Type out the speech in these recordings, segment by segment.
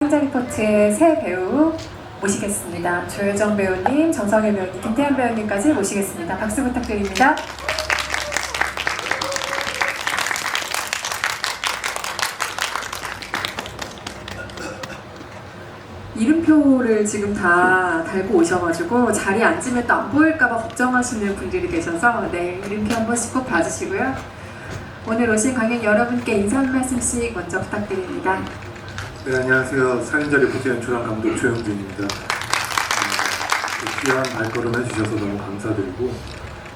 행자 리포트의 새 배우 모시겠습니다. 조효정 배우님, 정성일 배우님, 김태현 배우님까지 모시겠습니다. 박수 부탁드립니다. 이름표를 지금 다 달고 오셔가지고 자리에 앉으면 또 안 보일까봐 걱정하시는 분들이 계셔서 이름표 한 번씩 꼭 봐주시고요. 오늘 오신 관객 여러분께 인사 한 말씀씩 먼저 부탁드립니다. 네, 안녕하세요. 살인자 리포트 연출한 감독 조영준입니다. 귀한 발걸음 해주셔서 너무 감사드리고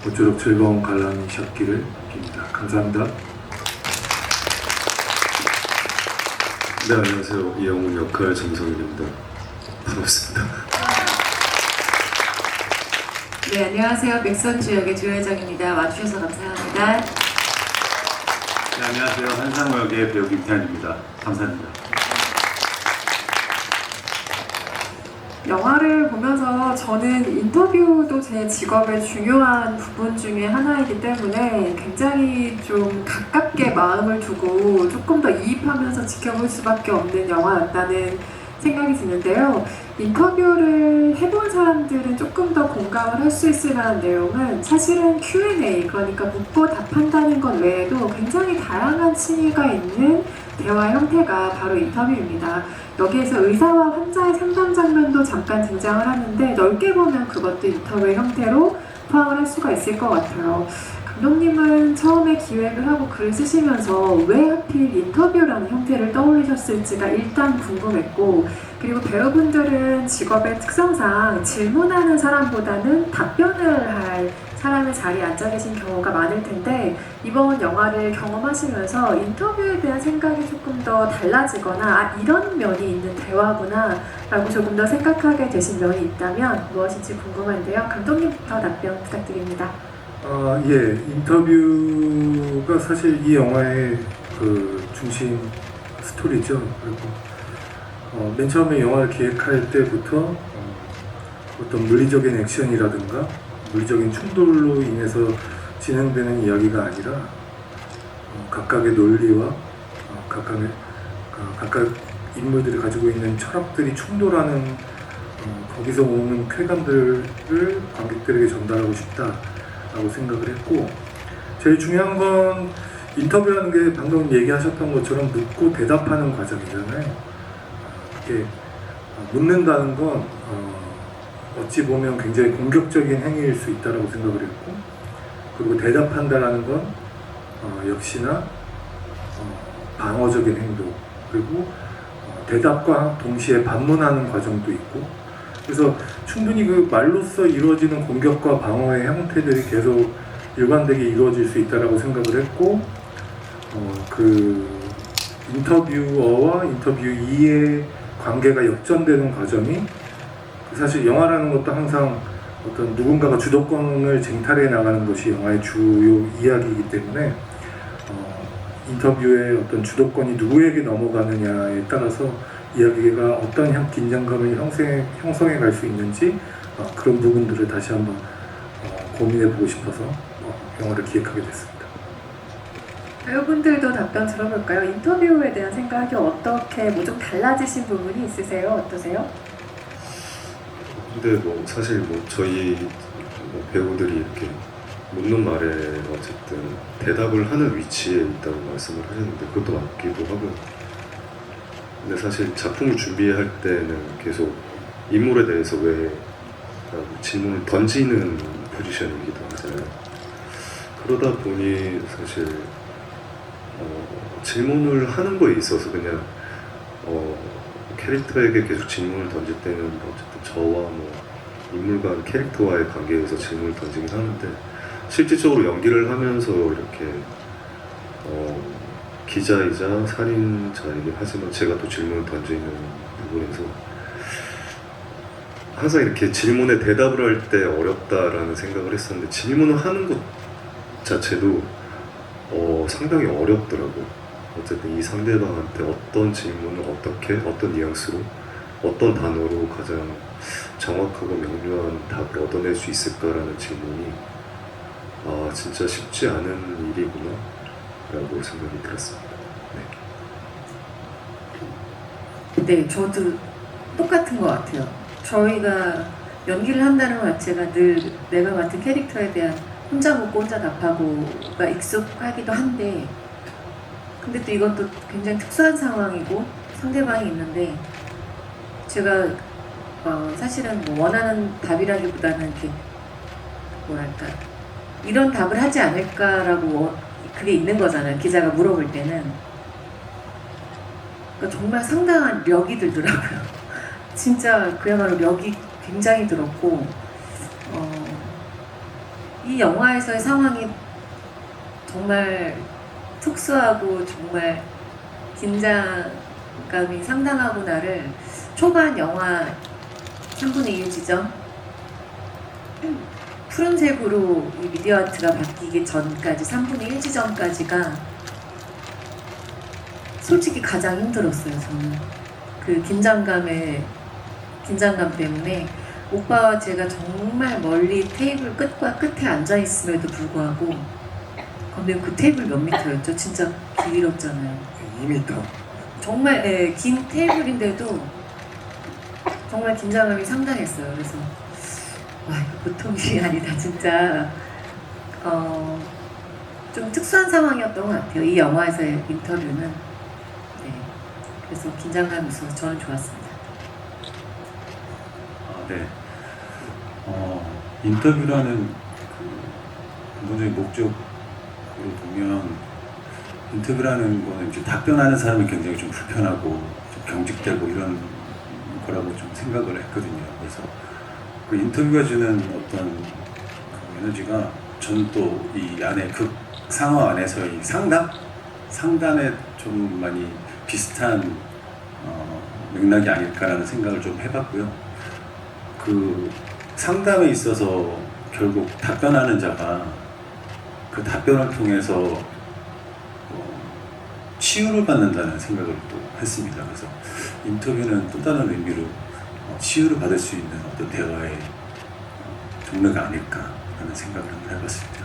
모쪼록 즐거운 관람이셨기를 빕니다. 감사합니다. 네, 안녕하세요. 이영훈 역할 정성일입니다. 반갑습니다. 네, 안녕하세요. 백선주 역의 조효정입니다. 와주셔서 감사합니다. 네, 안녕하세요. 한상호 역의 배우 김태현입니다. 감사합니다. 영화를 보면서 저는 인터뷰도 제 직업의 중요한 부분 중에 하나이기 때문에 굉장히 좀 가깝게 마음을 두고 조금 더 이입하면서 지켜볼 수밖에 없는 영화였다는 생각이 드는데요. 인터뷰를 해본 사람들은 조금 더 공감을 할 수 있을 만한 내용은 사실은 Q&A, 그러니까 묻고 답한다는 것 외에도 굉장히 다양한 층위가 있는 대화 형태가 바로 인터뷰입니다. 여기에서 의사와 환자의 상담 장면도 잠깐 등장을 하는데 넓게 보면 그것도 인터뷰의 형태로 포함을 할 수가 있을 것 같아요. 감독님은 처음에 기획을 하고 글을 쓰시면서 왜 하필 인터뷰라는 형태를 떠올리셨을지가 일단 궁금했고, 그리고 배우분들은 직업의 특성상 질문하는 사람보다는 답변을 할 사람의 자리에 앉아 계신 경우가 많을 텐데 이번 영화를 경험하시면서 인터뷰에 대한 생각이 조금 더 달라지거나 이런 면이 있는 대화구나 라고 조금 더 생각하게 되신 면이 있다면 무엇인지 궁금한데요. 감독님부터 답변 부탁드립니다. 예, 인터뷰가 사실 이 영화의 그 중심 스토리죠. 그리고 맨 처음에 영화를 기획할 때부터 어떤 물리적인 액션이라든가 물리적인 충돌로 인해서 진행되는 이야기가 아니라 각각의 논리와 각각 인물들이 가지고 있는 철학들이 충돌하는 거기서 오는 쾌감들을 관객들에게 전달하고 싶다라고 생각을 했고, 제일 중요한 건 인터뷰하는 게 방금 얘기하셨던 것처럼 묻고 대답하는 과정이잖아요. 이게 묻는다는 건 어찌 보면 굉장히 공격적인 행위일 수 있다고 생각을 했고, 그리고 대답한다라는 건 역시나 방어적인 행동, 그리고 대답과 동시에 반문하는 과정도 있고, 그래서 충분히 그 말로써 이루어지는 공격과 방어의 형태들이 계속 일관되게 이루어질 수 있다고 생각을 했고, 그 인터뷰어와 인터뷰이의 관계가 역전되는 과정이, 사실 영화라는 것도 항상 어떤 누군가가 주도권을 쟁탈해 나가는 것이 영화의 주요 이야기이기 때문에 인터뷰의 어떤 주도권이 누구에게 넘어가느냐에 따라서 이야기가 어떤 긴장감을 형성해 갈 수 있는지 그런 부분들을 다시 한번 고민해 보고 싶어서 영화를 기획하게 됐습니다. 배우분들도 답변 들어볼까요? 인터뷰에 대한 생각이 어떻게 좀 달라지신 부분이 있으세요? 어떠세요? 근데 사실 저희 배우들이 이렇게 묻는 말에 어쨌든 대답을 하는 위치에 있다고 말씀을 하셨는데 그것도 맞기도 하고요. 근데 사실 작품을 준비할 때는 계속 인물에 대해서 왜 질문을 던지는 포지션이기도 하잖아요. 그러다 보니 사실 질문을 하는 거에 있어서 그냥 캐릭터에게 계속 질문을 던질 때는 어쨌든 저와 인물 간 캐릭터와의 관계에서 질문을 던지긴 하는데, 실질적으로 연기를 하면서 이렇게 기자이자 살인자이긴 하지만 제가 또 질문을 던지는 부분에서 항상 이렇게 질문에 대답을 할 때 어렵다라는 생각을 했었는데, 질문을 하는 것 자체도 상당히 어렵더라고요. 어쨌든 이 상대방한테 어떤 질문을 어떻게, 어떤 뉘앙스로, 어떤 단어로 가장 정확하고 명료한 답을 얻어낼 수 있을까라는 질문이 진짜 쉽지 않은 일이구나 라고 생각이 들었습니다. 네. 네, 저도 똑같은 것 같아요. 저희가 연기를 한다는 것 자체가 늘 내가 맡은 캐릭터에 대한 혼자 묻고 혼자 답하고가 익숙하기도 한데, 근데 또 이것도 굉장히 특수한 상황이고 상대방이 있는데, 제가 사실은 뭐 원하는 답이라기보다는 이렇게 뭐랄까 이런 답을 하지 않을까라고 그게 있는 거잖아요. 기자가 물어볼 때는. 그러니까 정말 상당한 력이 들더라고요. 진짜 그야말로 력이 굉장히 들었고, 이 영화에서의 상황이 정말 특수하고 정말 긴장감이 상당하구나를 초반 영화 3분의 1 지점 푸른색으로 이 미디어 아트가 바뀌기 전까지 3분의 1 지점까지가 솔직히 가장 힘들었어요. 저는 그 긴장감 때문에 오빠와 제가 정말 멀리 테이블 끝과 끝에 앉아 있음에도 불구하고, 근데 그 테이블 몇 미터였죠? 진짜 길었잖아요. 2m. 정말 긴 테이블인데도 정말 긴장감이 상당했어요. 그래서 와, 이거 보통 일이 아니다 진짜. 좀 특수한 상황이었던 것 같아요. 이 영화에서의 인터뷰는. 네, 그래서 긴장감이 있어서 저는 좋았습니다. 네. 인터뷰라는 근본적인 목적으로 보면, 인터뷰라는 거는 이제 답변하는 사람이 굉장히 좀 불편하고 좀 경직되고 이런 거라고 좀 생각을 했거든요. 그래서 그 인터뷰가 주는 어떤 그 에너지가 저는 또 이 안에 그 상황 안에서의 상담에 좀 많이 비슷한 맥락이 아닐까라는 생각을 좀 해봤고요. 그 상담에 있어서 결국 답변하는 자가 그 답변을 통해서 치유를 받는다는 생각을 또 했습니다. 그래서 인터뷰는 또 다른 의미로 치유를 받을 수 있는 어떤 대화의 종류가 아닐까라는 생각을 한번 해봤습니다.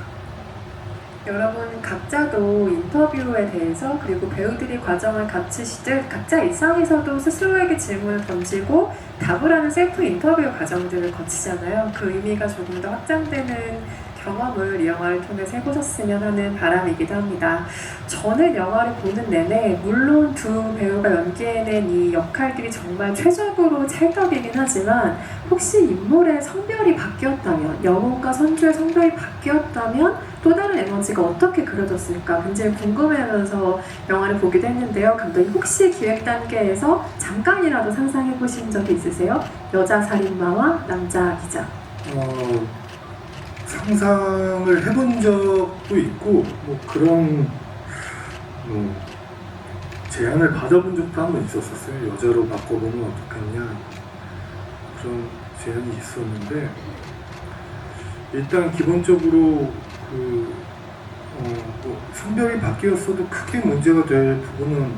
여러분 각자도 인터뷰에 대해서, 그리고 배우들이 과정을 갖추시듯 각자 일상에서도 스스로에게 질문을 던지고 답을 하는 셀프 인터뷰 과정들을 거치잖아요. 그 의미가 조금 더 확장되는 경험을 이 영화를 통해서 해보셨으면 하는 바람이기도 합니다. 저는 영화를 보는 내내 물론 두 배우가 연기해낸 이 역할들이 정말 최적으로 찰떡이긴 하지만, 혹시 인물의 성별이 바뀌었다면, 영혼과 선주의 성별이 바뀌었다면 또 다른 에너지가 어떻게 그려졌을까 굉장히 궁금해하면서 영화를 보기도 했는데요. 감독님, 혹시 기획 단계에서 잠깐이라도 상상해 보신 적이 있으세요? 여자 살인마와 남자 기자. 상상을 해본 적도 있고, 뭐 그런 제안을 받아본 적도 한 번 있었어요. 여자로 바꿔보면 어떻겠냐, 그런 제안이 있었는데, 일단 기본적으로 뭐 성별이 바뀌었어도 크게 문제가 될 부분은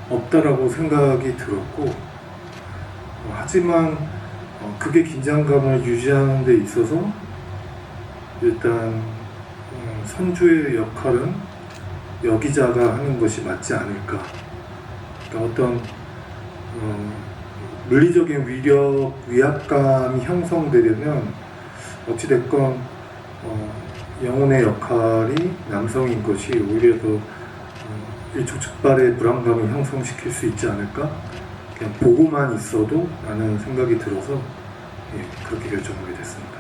없다라고 생각이 들었고, 하지만 그게 긴장감을 유지하는 데 있어서 일단 선주의 역할은 여기자가 하는 것이 맞지 않을까. 그러니까 어떤 물리적인 위압감이 형성되려면 어찌됐건 영혼의 역할이 남성인 것이 오히려 더 일촉즉발의 불안감을 형성시킬 수 있지 않을까? 그냥 보고만 있어도 라는 생각이 들어서 그렇게 결정하게 됐습니다.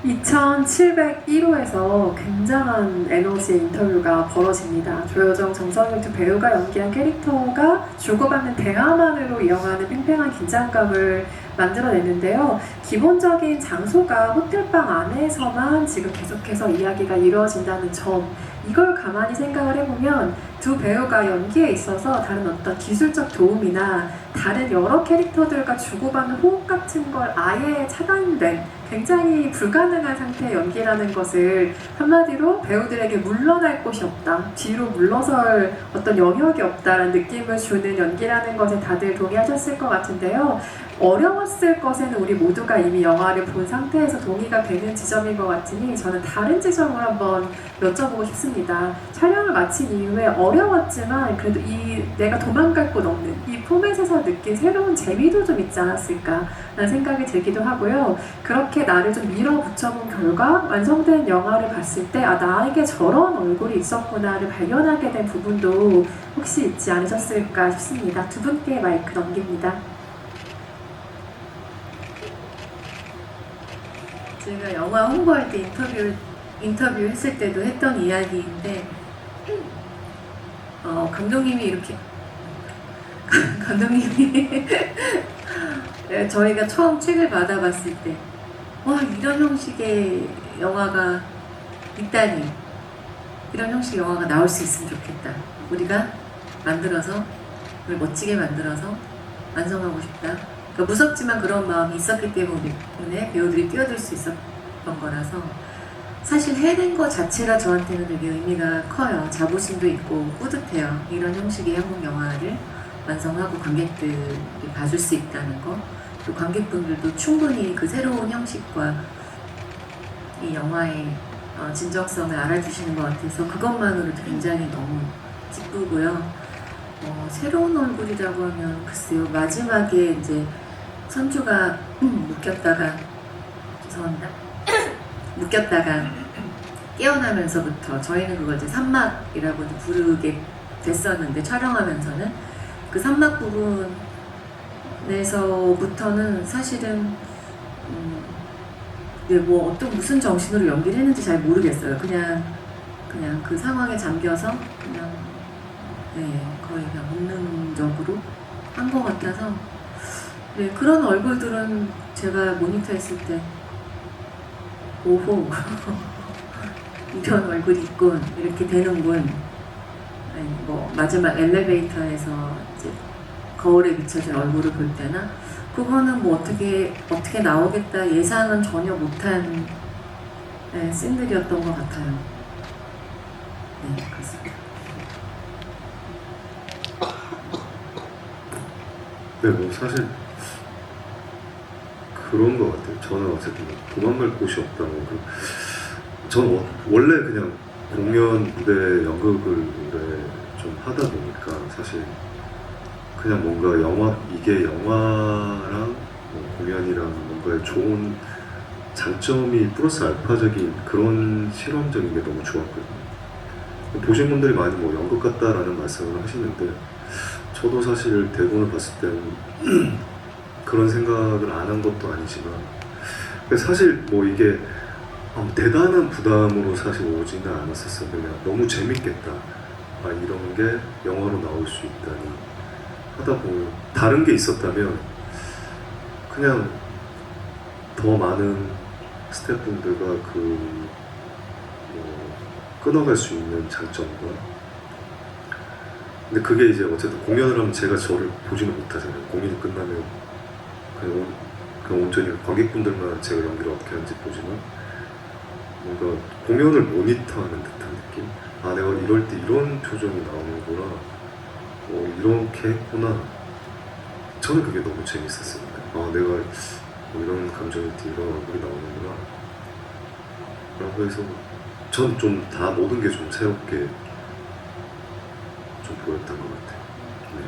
2701호에서 굉장한 에너지의 인터뷰가 벌어집니다. 조여정, 정성윤 두 배우가 연기한 캐릭터가 주고받는 대화만으로 이어가는 팽팽한 긴장감을 만들어냈는데요. 기본적인 장소가 호텔방 안에서만 지금 계속해서 이야기가 이루어진다는 점, 이걸 가만히 생각을 해보면 두 배우가 연기에 있어서 다른 어떤 기술적 도움이나 다른 여러 캐릭터들과 주고받는 호흡 같은 걸 아예 차단된 굉장히 불가능한 상태의 연기라는 것을, 한마디로 배우들에게 물러날 곳이 없다, 뒤로 물러설 어떤 영역이 없다라는 느낌을 주는 연기라는 것에 다들 동의하셨을 것 같은데요. 어려웠을 것에는 우리 모두가 이미 영화를 본 상태에서 동의가 되는 지점인 것 같으니 저는 다른 지점을 한번 여쭤보고 싶습니다. 촬영을 마친 이후에 어려웠지만 그래도 이 내가 도망갈 곳 없는 이 포맷에서 느낀 새로운 재미도 좀 있지 않았을까라는 생각이 들기도 하고요. 그렇게 나를 좀 밀어붙여본 결과 완성된 영화를 봤을 때 아, 나에게 저런 얼굴이 있었구나를 발견하게 된 부분도 혹시 있지 않으셨을까 싶습니다. 두 분께 마이크 넘깁니다. 제가 영화 홍보할 때 인터뷰 했을 때도 했던 이야기인데 감독님이 이렇게 감독님이 네, 저희가 처음 책을 받아봤을 때 와, 이런 형식의 영화가 있다니, 이런 형식의 영화가 나올 수 있으면 좋겠다, 우리가 만들어서 그걸 멋지게 만들어서 완성하고 싶다. 그러니까 무섭지만 그런 마음이 있었기 때문에 배우들이 뛰어들 수 있었던 거라서 사실 해낸 것 자체가 저한테는 되게 의미가 커요. 자부심도 있고 뿌듯해요. 이런 형식의 한국 영화를 완성하고 관객들이 봐줄 수 있다는 거. 또 관객분들도 충분히 그 새로운 형식과 이 영화의 진정성을 알아주시는 것 같아서 그것만으로도 굉장히 너무 기쁘고요. 새로운 얼굴이라고 하면 글쎄요, 마지막에 이제 선주가 묶였다가 죄송합니다. 묶였다가 깨어나면서부터 저희는 그걸 이제 산막이라고 부르게 됐었는데, 촬영하면서는 그 산막 부분에서부터는 사실은 뭐 무슨 정신으로 연기를 했는지 잘 모르겠어요. 그냥 그 상황에 잠겨서 그냥 거의 그냥 본능적으로 한 것 같아서 그런 얼굴들은 제가 모니터했을 때 오호 이런 얼굴이 있군, 이렇게 되는군. 뭐 마지막 엘리베이터에서 이제 거울에 비춰진 얼굴을 볼 때나 그거는 뭐 어떻게 나오겠다 예상은 전혀 못한 씬들이었던 것 같아요. 네, 그렇습니다. 네, 뭐 사실 그런 것 같아요. 저는 어쨌든 도망갈 곳이 없다고. 저는 원래 그냥 공연, 무대, 연극을 좀 하다 보니까 사실 그냥 뭔가 이게 영화랑 뭐 공연이랑 뭔가의 좋은 장점이 플러스 알파적인 그런 실험적인 게 너무 좋았거든요. 보신 분들이 많이 뭐 연극 같다라는 말씀을 하시는데 저도 사실 대본을 봤을 때는 그런 생각을 안 한 것도 아니지만 사실 뭐 이게 대단한 부담으로 사실 오지는 않았었어요. 그냥 너무 재밌겠다, 이런 게 영화로 나올 수 있다니 하다 보면 다른 게 있었다면 그냥 더 많은 스태프분들과 끊어갈 수 있는 장점과, 근데 그게 이제 어쨌든 공연을 하면 제가 저를 보지는 못하잖아요. 공연이 끝나면 그냥 온전히 관객분들만 제가 연기를 어떻게 하는지 보지만 뭔가 공연을 모니터하는 듯한 느낌? 내가 이럴 때 이런 표정이 나오는구나, 이렇게 했구나. 저는 그게 너무 재밌었습니다. 내가 뭐 이런 감정이 이런 얼굴이 나오는구나 라고 해서 전 좀 다 모든 게 좀 새롭게 좀 보였던 것 같아요. 네.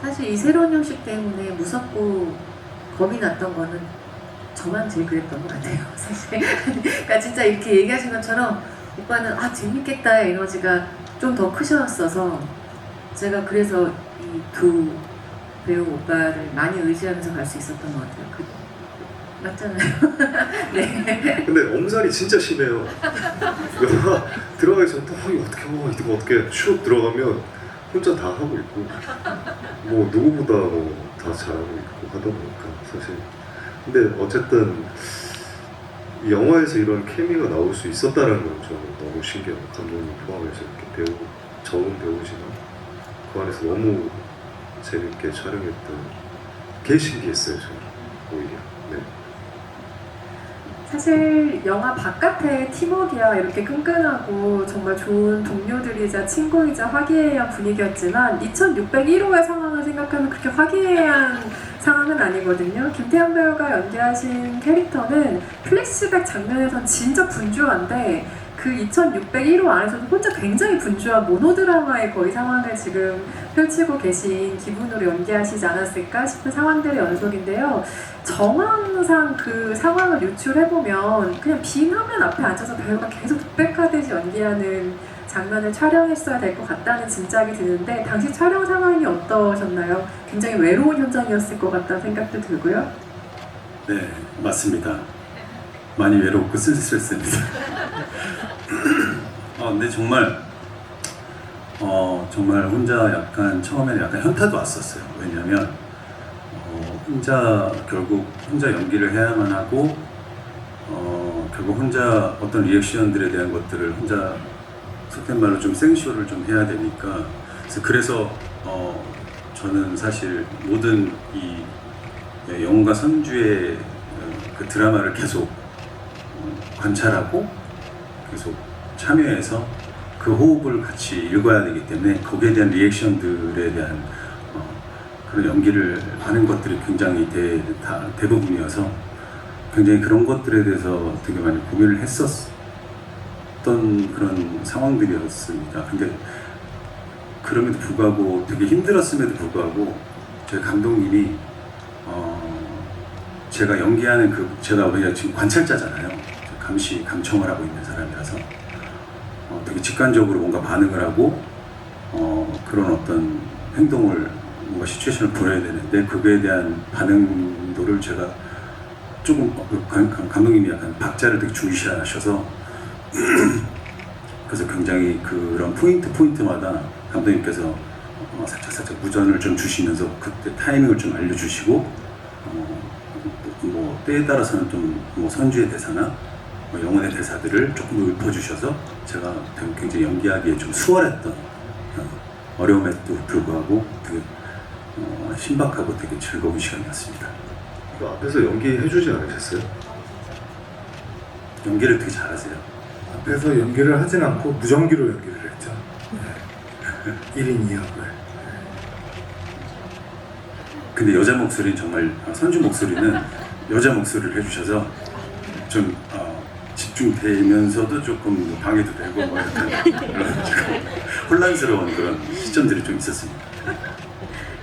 사실 이 새로운 형식 때문에 무섭고 겁이 났던 거는 저만 제일 그랬던 것 같아요. 사실 그러니까 진짜 이렇게 얘기하신 것처럼 오빠는 재밌겠다 에너지가 좀 더 크셨어서 제가 그래서 이 두 배우 오빠를 많이 의지하면서 갈 수 있었던 것 같아요. 맞잖아요. 네. 근데 엄살이 진짜 심해요. 영화 들어가기 전부터 이거 어떻게 슉 들어가면 혼자 다 하고 있고 뭐 누구보다 다 잘하고 있고 하다 보니까 사실. 근데 어쨌든 이 영화에서 이런 케미가 나올 수 있었다는 건 저는 너무 신기해요. 감독님 포함해서 이렇게 적은 배우지만 그 안에서 너무 재밌게 촬영했던 게 신기했어요. 저는 오히려. 네. 사실 영화 바깥의 팀워크야 이렇게 끈끈하고 정말 좋은 동료들이자 친구이자 화기애애한 분위기였지만 2601호의 상황을 생각하면 그렇게 화기애애한 상황은 아니거든요. 김태현 배우가 연기하신 캐릭터는 플래시백 장면에선 진짜 분주한데 그 2601호 안에서도 혼자 굉장히 분주한 모노드라마의 거의 상황을 지금 펼치고 계신 기분으로 연기하시지 않았을까 싶은 상황들의 연속인데요. 정황상 그 상황을 유출해보면 그냥 빈 화면 앞에 앉아서 배우가 계속 독백하듯이 연기하는 장면을 촬영했어야 될 것 같다는 짐작이 드는데 당시 촬영 상황이 어떠셨나요? 굉장히 외로운 현장이었을 것 같다는 생각도 들고요. 네, 맞습니다. 많이 외롭고 쓸쓸했습니다. 근데 정말 정말 혼자 약간 처음에는 약간 현타도 왔었어요. 왜냐하면 결국 혼자 연기를 해야만 하고 결국 혼자 어떤 리액션들에 대한 것들을 혼자 속된 말로 좀 생쇼를 좀 해야 되니까 그래서 저는 사실 모든 이 영웅과 선주의 그 드라마를 계속 관찰하고 계속 참여해서 그 호흡을 같이 읽어야 되기 때문에 거기에 대한 리액션들에 대한 그런 연기를 하는 것들이 굉장히 대부분이어서 굉장히 그런 것들에 대해서 되게 많이 고민을 했었던 그런 상황들이었습니다. 근데 그럼에도 불구하고 되게 힘들었음에도 불구하고 저희 감독님이 제가 연기하는 제가 왜냐 지금 관찰자잖아요. 감청을 하고 있는 사람이라서 되게 직관적으로 뭔가 반응을 하고 그런 어떤 행동을 뭔가 시츄에이션을 보여야 되는데 그거에 대한 반응도를 제가 조금 감독님이 약간 박자를 되게 중시하셔서 그래서 굉장히 그런 포인트마다 감독님께서 살짝 무전을 좀 주시면서 그때 타이밍을 좀 알려주시고 뭐 때에 따라서는 좀 뭐 선주의 대사나 뭐 영혼의 대사들을 조금 읊어주셔서 제가 굉장히 연기하기에 좀 수월했던 어려움에도 불구하고 되게 신박하고 되게 즐거운 시간이었습니다. 그 앞에서 연기해주지 않으셨어요? 연기를 되게 잘하세요. 앞에서 연기를 하진 않고 무전기로 연기를 했죠. 네. 1인 2역을. 근데 여자 목소리는 정말 선주 목소리는 여자 목소리를 해주셔서 좀 집중되면서도 조금 방해도 되고 뭐 약간 혼란스러운 그런 시점들이 좀 있었습니다.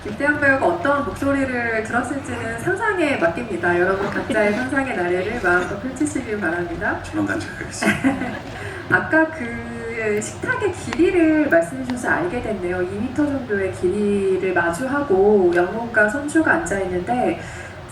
김태형 배우가 어떤 목소리를 들었을지는 상상에 맡깁니다. 여러분 각자의 상상의 나래를 마음껏 펼치시길 바랍니다. 조만간 제가 하겠습니다. 아까 그 식탁의 길이를 말씀해 주셔서 알게 됐네요. 2m 정도의 길이를 마주하고 영웅과 선주가 앉아있는데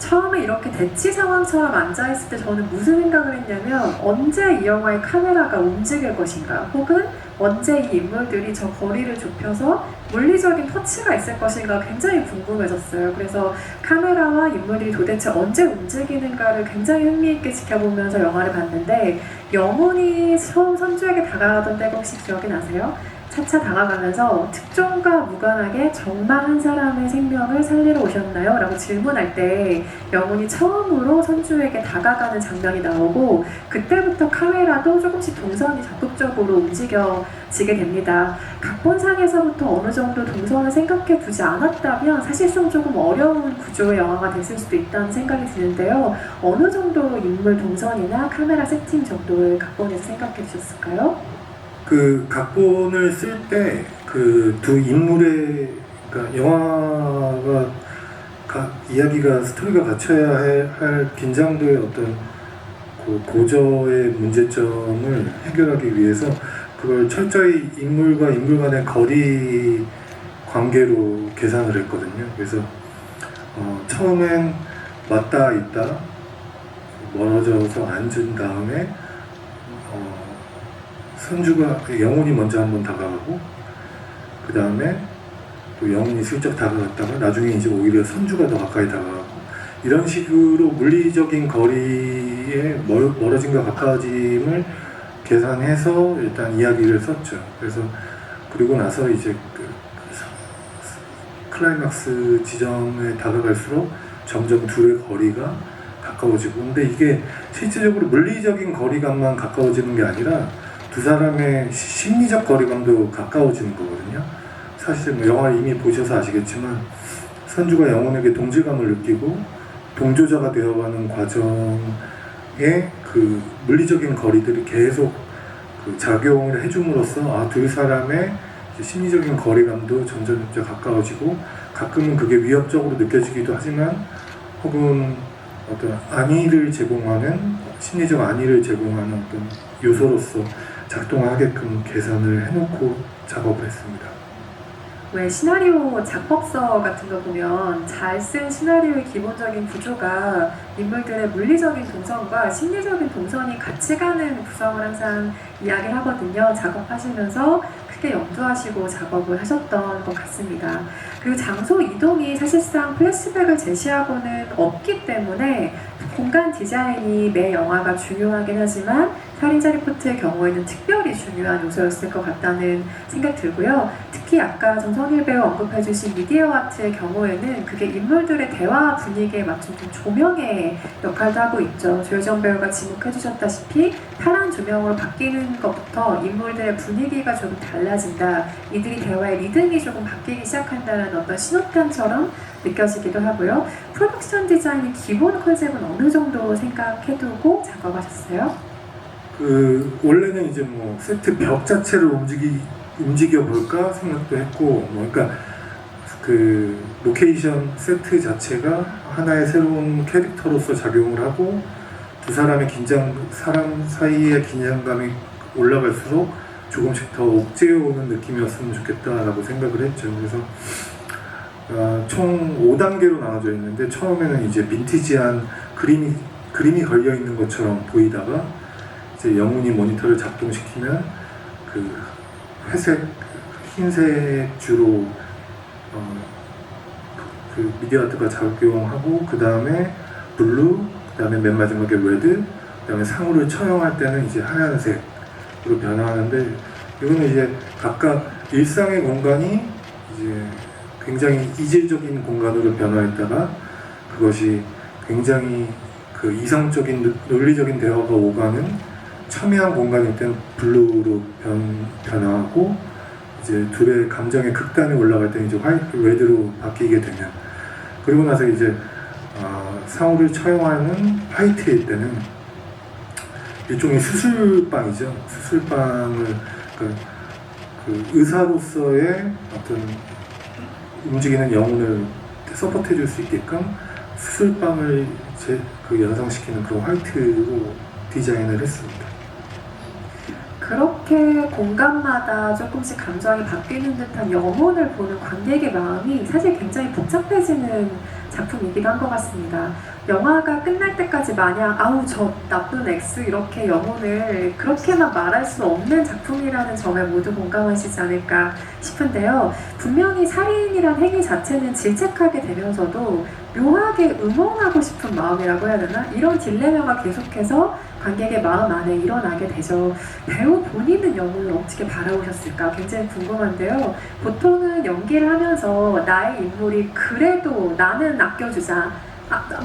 처음에 이렇게 대치 상황처럼 앉아있을 때 저는 무슨 생각을 했냐면 언제 이 영화의 카메라가 움직일 것인가 혹은 언제 이 인물들이 저 거리를 좁혀서 물리적인 터치가 있을 것인가 굉장히 궁금해졌어요. 그래서 카메라와 인물들이 도대체 언제 움직이는가를 굉장히 흥미있게 지켜보면서 영화를 봤는데 영혼이 처음 선주에게 다가가던 때가 혹시 기억이 나세요? 차차 다가가면서 특종과 무관하게 정말 한 사람의 생명을 살리러 오셨나요? 라고 질문할 때 영혼이 처음으로 선주에게 다가가는 장면이 나오고 그때부터 카메라도 조금씩 동선이 적극적으로 움직여지게 됩니다. 각본상에서부터 어느 정도 동선을 생각해 두지 않았다면 사실상 조금 어려운 구조의 영화가 됐을 수도 있다는 생각이 드는데요. 어느 정도 인물 동선이나 카메라 세팅 정도를 각본에서 생각해 주셨을까요? 그 각본을 쓸 때 그 두 인물의 그러니까 영화가 이야기가 스토리가 갖춰야 할 긴장도의 어떤 그 고저의 문제점을 해결하기 위해서 그걸 철저히 인물과 인물 간의 거리 관계로 계산을 했거든요. 그래서 처음엔 맞닿아 있다 멀어져서 앉은 다음에 선주가 영혼이 먼저 한번 다가가고 그 다음에 또 영혼이 슬쩍 다가갔다가 나중에 이제 오히려 선주가 더 가까이 다가가고 이런 식으로 물리적인 거리에 멀어짐과 가까워짐을 계산해서 일단 이야기를 썼죠. 그래서 그리고 나서 이제 클라이막스 지점에 다가갈수록 점점 둘의 거리가 가까워지고 근데 이게 실질적으로 물리적인 거리감만 가까워지는 게 아니라 두 사람의 심리적 거리감도 가까워지는 거거든요. 사실 뭐 영화를 이미 보셔서 아시겠지만 선주가 영혼에게 동질감을 느끼고 동조자가 되어가는 과정에 그 물리적인 거리들이 계속 그 작용을 해줌으로써 두 사람의 이제 심리적인 거리감도 점점 가까워지고 가끔은 그게 위협적으로 느껴지기도 하지만 혹은 어떤 안위를 제공하는 심리적 안위를 제공하는 어떤 요소로서 작동하게끔 계산을 해놓고 작업을 했습니다. 왜 시나리오 작법서 같은 거 보면 잘 쓴 시나리오의 기본적인 구조가 인물들의 물리적인 동선과 심리적인 동선이 같이 가는 구성을 항상 이야기를 하거든요. 작업하시면서 크게 염두하시고 작업을 하셨던 것 같습니다. 그리고 장소 이동이 사실상 플래시백을 제시하고는 없기 때문에 공간 디자인이 매 영화가 중요하긴 하지만 살인자 리포트의 경우에는 특별히 중요한 요소였을 것 같다는 생각 들고요. 특히 아까 정성일 배우 언급해주신 미디어 아트의 경우에는 그게 인물들의 대화 분위기에 맞춘 좀 조명의 역할도 하고 있죠. 조효정 배우가 지목해주셨다시피 파란 조명으로 바뀌는 것부터 인물들의 분위기가 조금 달라진다. 이들이 대화의 리듬이 조금 바뀌기 시작한다는 어떤 신호탄처럼 느껴지기도 하고요. 프로덕션 디자인의 기본 컨셉은 어느 정도 생각해두고 작업하셨어요? 원래는 이제 뭐 세트 벽 자체를 움직여 볼까 생각도 했고, 그러니까 그 로케이션 세트 자체가 하나의 새로운 캐릭터로서 작용을 하고 두 사람 사이의 긴장감이 올라갈수록 조금씩 더 옥죄어오는 느낌이었으면 좋겠다라고 생각을 했죠. 그래서 총 5단계로 나눠져 있는데 처음에는 이제 빈티지한 그림이 걸려 있는 것처럼 보이다가 이제 영훈이 모니터를 작동시키면 그 회색, 흰색 주로 그 미디어 아트가 작용하고 그 다음에 블루, 그 다음에 맨 마지막에 레드, 그 다음에 상호를 처형할 때는 이제 하얀색으로 변화하는데 이거는 이제 각각 일상의 공간이 이제 굉장히 이질적인 공간으로 변화했다가 그것이 굉장히 그 이성적인 논리적인 대화가 오가는 첨예한 공간일 때는 블루로 변화하고 이제 둘의 감정의 극단에 올라갈 때는 이제 레드로 바뀌게 되면 그리고 나서 이제 상호를 처형하는 화이트일 때는 일종의 수술방이죠. 수술방을 그 의사로서의 어떤 움직이는 영혼을 서포트해 줄 수 있게끔 수술방을 연상시키는 그런 화이트로 디자인을 했습니다. 그렇게 공간마다 조금씩 감정이 바뀌는 듯한 영혼을 보는 관객의 마음이 사실 굉장히 복잡해지는 작품이기도 한 것 같습니다. 영화가 끝날 때까지 마냥 아우 저 나쁜 X 이렇게 영혼을 그렇게만 말할 수 없는 작품이라는 점에 모두 공감하시지 않을까 싶은데요. 분명히 살인이란 행위 자체는 질책하게 되면서도 묘하게 응원하고 싶은 마음이라고 해야 되나? 이런 딜레마가 계속해서 관객의 마음 안에 일어나게 되죠. 배우 본인은 영혼을 어떻게 바라보셨을까 굉장히 궁금한데요. 보통은 연기를 하면서 나의 인물이 그래도 나는 아껴주자,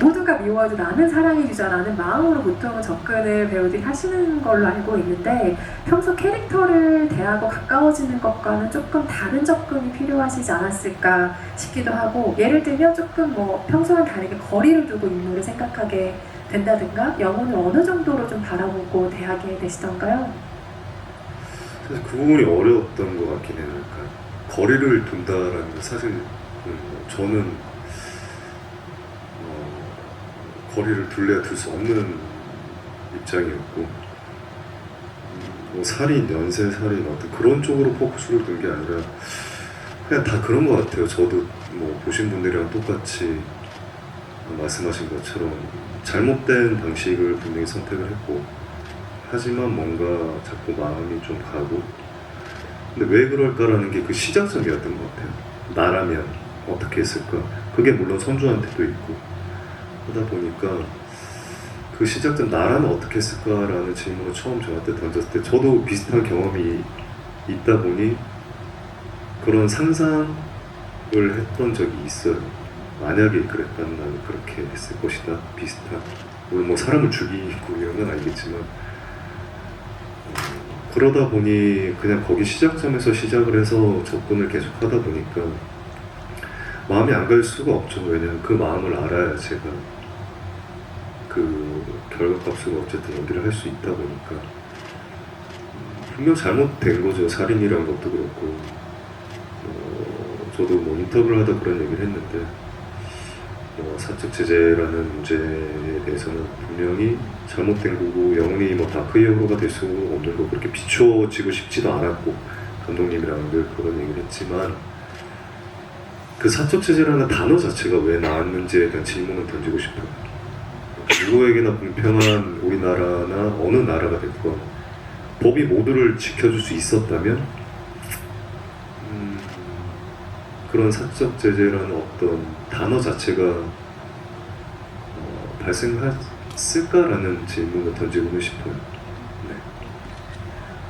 모두가 미워해도 나는 사랑해주자라는 마음으로 보통은 접근을 배우들이 하시는 걸로 알고 있는데 평소 캐릭터를 대하고 가까워지는 것과는 조금 다른 접근이 필요하시지 않았을까 싶기도 하고 예를 들면 조금 뭐 평소와는 다르게 거리를 두고 인물을 생각하게 된다든가 영혼을 어느 정도로 좀 바라보고 대하게 되시던가요? 사실 그 부분이 어려웠던 것 같긴 해요. 그러니까 거리를 둔다라는 건 사실 저는 거리를 둘래야 둘 수 없는 입장이었고 뭐 살인, 연쇄살인 어떤 그런 쪽으로 포커스를 둔 게 아니라 그냥 다 그런 것 같아요. 저도 뭐 보신 분들이랑 똑같이 말씀하신 것처럼 잘못된 방식을 분명히 선택을 했고 하지만 뭔가 자꾸 마음이 좀 가고 근데 왜 그럴까라는 게 그 시작점이었던 것 같아요. 나라면 어떻게 했을까? 그게 물론 선주한테도 있고 하다 보니까 그 시작점 나라면 어떻게 했을까라는 질문을 처음 저한테 던졌을 때 저도 비슷한 경험이 있다 보니 그런 상상을 했던 적이 있어요. 만약에 그랬다면 나는 그렇게 했을 것이다. 비슷한 물론 뭐 사람을 죽이고 이런 건 아니겠지만 그러다 보니 그냥 거기 시작점에서 시작을 해서 접근을 계속 하다 보니까 마음이 안 갈 수가 없죠. 왜냐면 그 마음을 알아야 제가 그 결과값으로 어쨌든 연기를 할 수 있다 보니까 분명 잘못된 거죠. 살인이란 것도 그렇고. 저도 뭐 인터뷰를 하다 그런 얘기를 했는데 사적 제재라는 문제에 대해서는 분명히 잘못된 거고 영웅이 뭐 다크 히어로가 될 수 없는 거 그렇게 비춰지고 싶지도 않았고 감독님이랑 늘 그런 얘기를 했지만 그 사적 제재라는 단어 자체가 왜 나왔는지에 대한 질문을 던지고 싶어요. 누구에게나 공평한 우리나라나 어느 나라가 됐건 법이 모두를 지켜줄 수 있었다면 그런 사적 제재라는 어떤 단어 자체가 발생했을까라는 질문을 던지고는 싶어요. 네.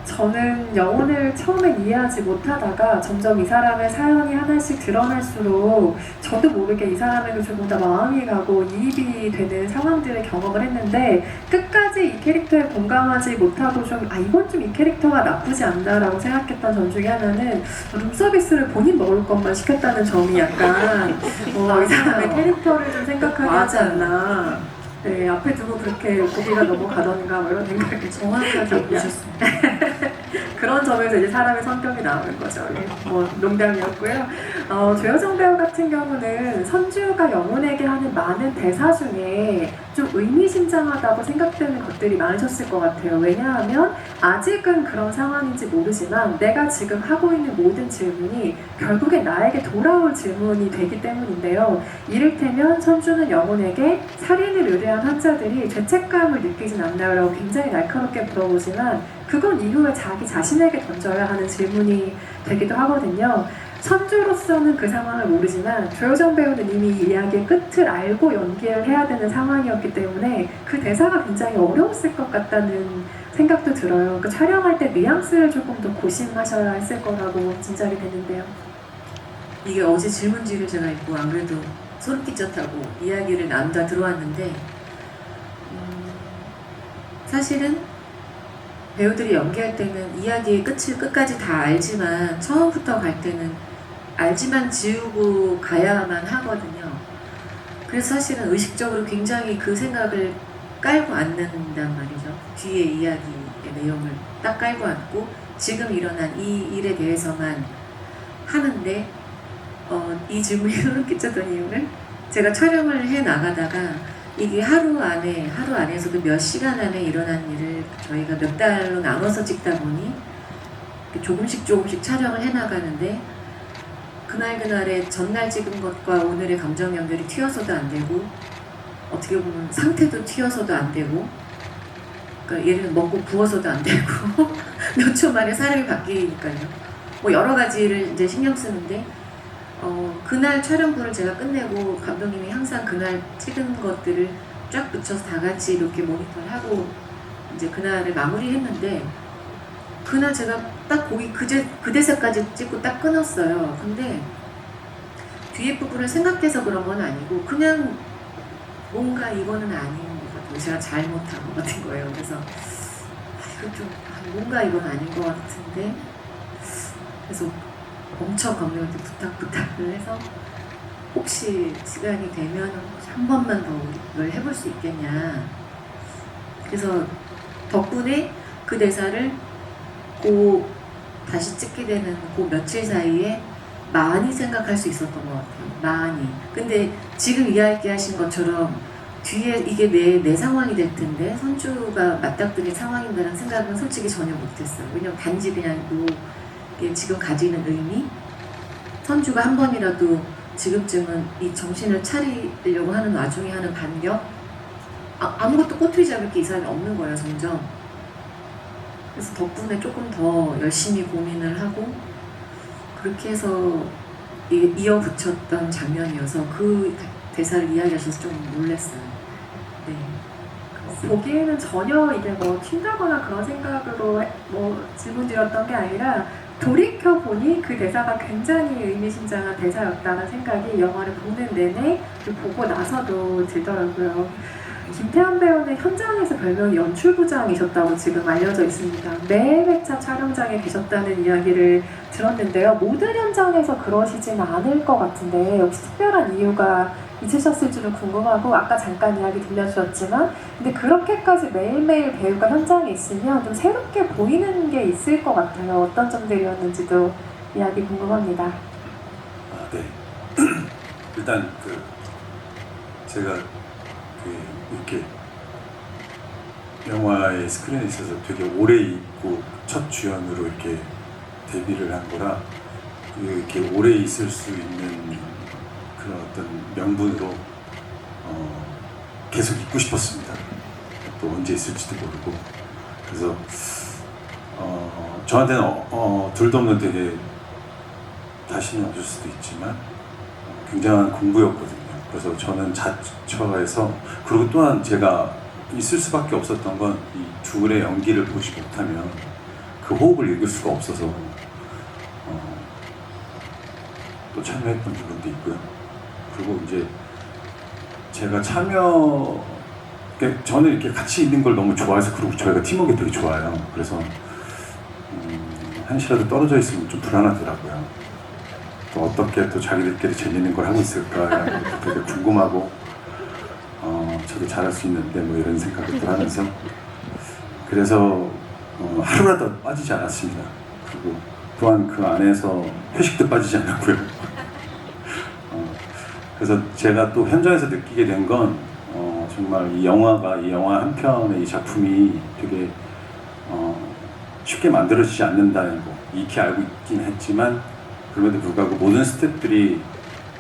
저는 영혼을 처음에 이해하지 못하다가 점점 이 사람의 사연이 하나씩 드러날수록 저도 모르게 이 사람에게 조금 더 마음이 가고 이입이 되는 상황들을 경험을 했는데 끝까지 이 캐릭터에 공감하지 못하고 좀 이건 좀 이 캐릭터가 나쁘지 않다라고 생각했던 점 중에 하나는 룸서비스를 본인 먹을 것만 시켰다는 점이 약간 이 사람의 캐릭터를 좀 생각하게 하지 않나. 네, 앞에 두고 그렇게 고기가 넘어가던가 뭐 이런 생각이 정확하게 보셨습니다. 그런 점에서 이제 사람의 성격이 나오는 거죠. 예, 뭐 농담이었고요. 조여정 배우 같은 경우는 선주가 영혼에게 하는 많은 대사 중에 좀 의미심장하다고 생각되는 것들이 많으셨을 것 같아요. 왜냐하면 아직은 그런 상황인지 모르지만 내가 지금 하고 있는 모든 질문이 결국에 나에게 돌아올 질문이 되기 때문인데요. 이를테면 선주는 영혼에게 살인을 의뢰한 환자들이 죄책감을 느끼진 않나요? 라고 굉장히 날카롭게 물어보지만 그건 이후에 자기 자신에게 던져야 하는 질문이 되기도 하거든요. 선주로서는 그 상황을 모르지만 조여정 배우는 이미 이 이야기의 끝을 알고 연기를 해야 되는 상황이었기 때문에 그 대사가 굉장히 어려웠을 것 같다는 생각도 들어요. 그 촬영할 때 뉘앙스를 조금 더 고심하셔야 했을 거라고 짐작이 되는데요. 이게 어제 질문지를 제가 읽고 안 그래도 소름 끼쳤다고 이야기를 나누다 들어왔는데 사실은 배우들이 연기할 때는 이야기의 끝을 끝까지 다 알지만 처음부터 갈 때는 알지만 지우고 가야만 하거든요. 그래서 사실은 의식적으로 굉장히 그 생각을 깔고 앉는단 말이죠. 뒤에 이야기의 내용을 딱 깔고 앉고 지금 일어난 이 일에 대해서만 하는데 이 질문이 소름 끼쳤던 이유는 제가 촬영을 해 나가다가 이게 하루 안에서도 몇 시간 안에 일어난 일을 저희가 몇 달로 나눠서 찍다 보니 조금씩 촬영을 해 나가는데 그날의 전날 찍은 것과 오늘의 감정 연결이 튀어서도 안 되고 어떻게 보면 상태도 튀어서도 안 되고 그러니까 예를 들면 먹고 부어서도 안 되고 몇 초 만에 사람이 바뀌니까요. 뭐 여러 가지를 이제 신경 쓰는데 그날 촬영분을 제가 끝내고 감독님이 항상 그날 찍은 것들을 쫙 붙여서 다 같이 이렇게 모니터를 하고 이제 그날을 마무리했는데 그날 제가 딱 거기 그 대사까지 찍고 딱 끊었어요. 근데 뒤에 부분을 생각해서 그런 건 아니고 그냥 뭔가 이거는 아닌 것 같아요. 제가 잘못한 것 같은 거예요. 그래서 이거 좀 뭔가 이건 아닌 것 같은데 그래서 엄청 감독한테 부탁을 해서 혹시 시간이 되면 한 번만 더 이걸 해볼 수 있겠냐. 그래서 덕분에 그 대사를 다시 찍게 되는 그 며칠 사이에 많이 생각할 수 있었던 것 같아요. 많이. 근데 지금 이야기하신 것처럼 뒤에 이게 내 상황이 될 텐데 선주가 맞닥뜨린 상황인다는 생각은 솔직히 전혀 못했어요. 왜냐면 단지 그냥 이게 지금 가지는 의미, 선주가 한 번이라도 지금쯤은 이 정신을 차리려고 하는 와중에 하는 반격, 아무것도 꼬투리 잡을 게 이 사람이 없는 거예요, 점점. 그래서 덕분에 조금 더 열심히 고민을 하고 그렇게 해서 이어붙였던 장면이어서 그 대사를 이야기하셔서 좀 놀랐어요. 네. 보기에는 전혀 이게 뭐 튄다거나 그런 생각으로 질문 드렸던 게 아니라 돌이켜보니 그 대사가 굉장히 의미심장한 대사였다는 생각이 영화를 보는 내내 보고 나서도 들더라고요. 김태환 배우는 현장에서 별명이 연출부장이셨다고 지금 알려져 있습니다. 매 회차 촬영장에 계셨다는 이야기를 들었는데요. 모든 현장에서 그러시지는 않을 것 같은데 혹시 특별한 이유가 잊으셨을 줄은 궁금하고 아까 잠깐 이야기 들려주셨지만 근데 그렇게까지 매일매일 배우가 현장에 있으면 좀 새롭게 보이는 게 있을 것 같아요. 어떤 점들이었는지도 이야기 궁금합니다. 아, 네. 일단 제가 이렇게 영화의 스크린에 있어서 되게 오래 있고 첫 주연으로 이렇게 데뷔를 한 거라 이렇게 오래 있을 수 있는 그런 어떤 명분으로 계속 있고 싶었습니다. 또 언제 있을지도 모르고 그래서 저한테는 둘도 없는 되게 자신이 없을 수도 있지만 굉장한 공부였거든요. 그래서 저는 자처해서 그리고 또한 제가 있을 수밖에 없었던 건 이 둘의 연기를 보지 못하면 그 호흡을 읽을 수가 없어서 또 참여했던 부분도 있고요. 그리고 이제 제가 저는 이렇게 같이 있는 걸 너무 좋아해서 그리고 저희가 팀워크 되게 좋아요. 그래서 한시라도 떨어져 있으면 좀 불안하더라고요. 또 어떻게 또 자기들끼리 재밌는 걸 하고 있을까 되게 궁금하고 저도 잘할 수 있는데 뭐 이런 생각을 또 하면서 그래서 하루라도 빠지지 않았습니다. 그리고 또한 그 안에서 회식도 빠지지 않았고요. 그래서 제가 또 현장에서 느끼게 된 건 정말 이 영화 한 편의 이 작품이 되게 쉽게 만들어지지 않는다는 거 익히 알고 있긴 했지만 그럼에도 불구하고 모든 스태프들이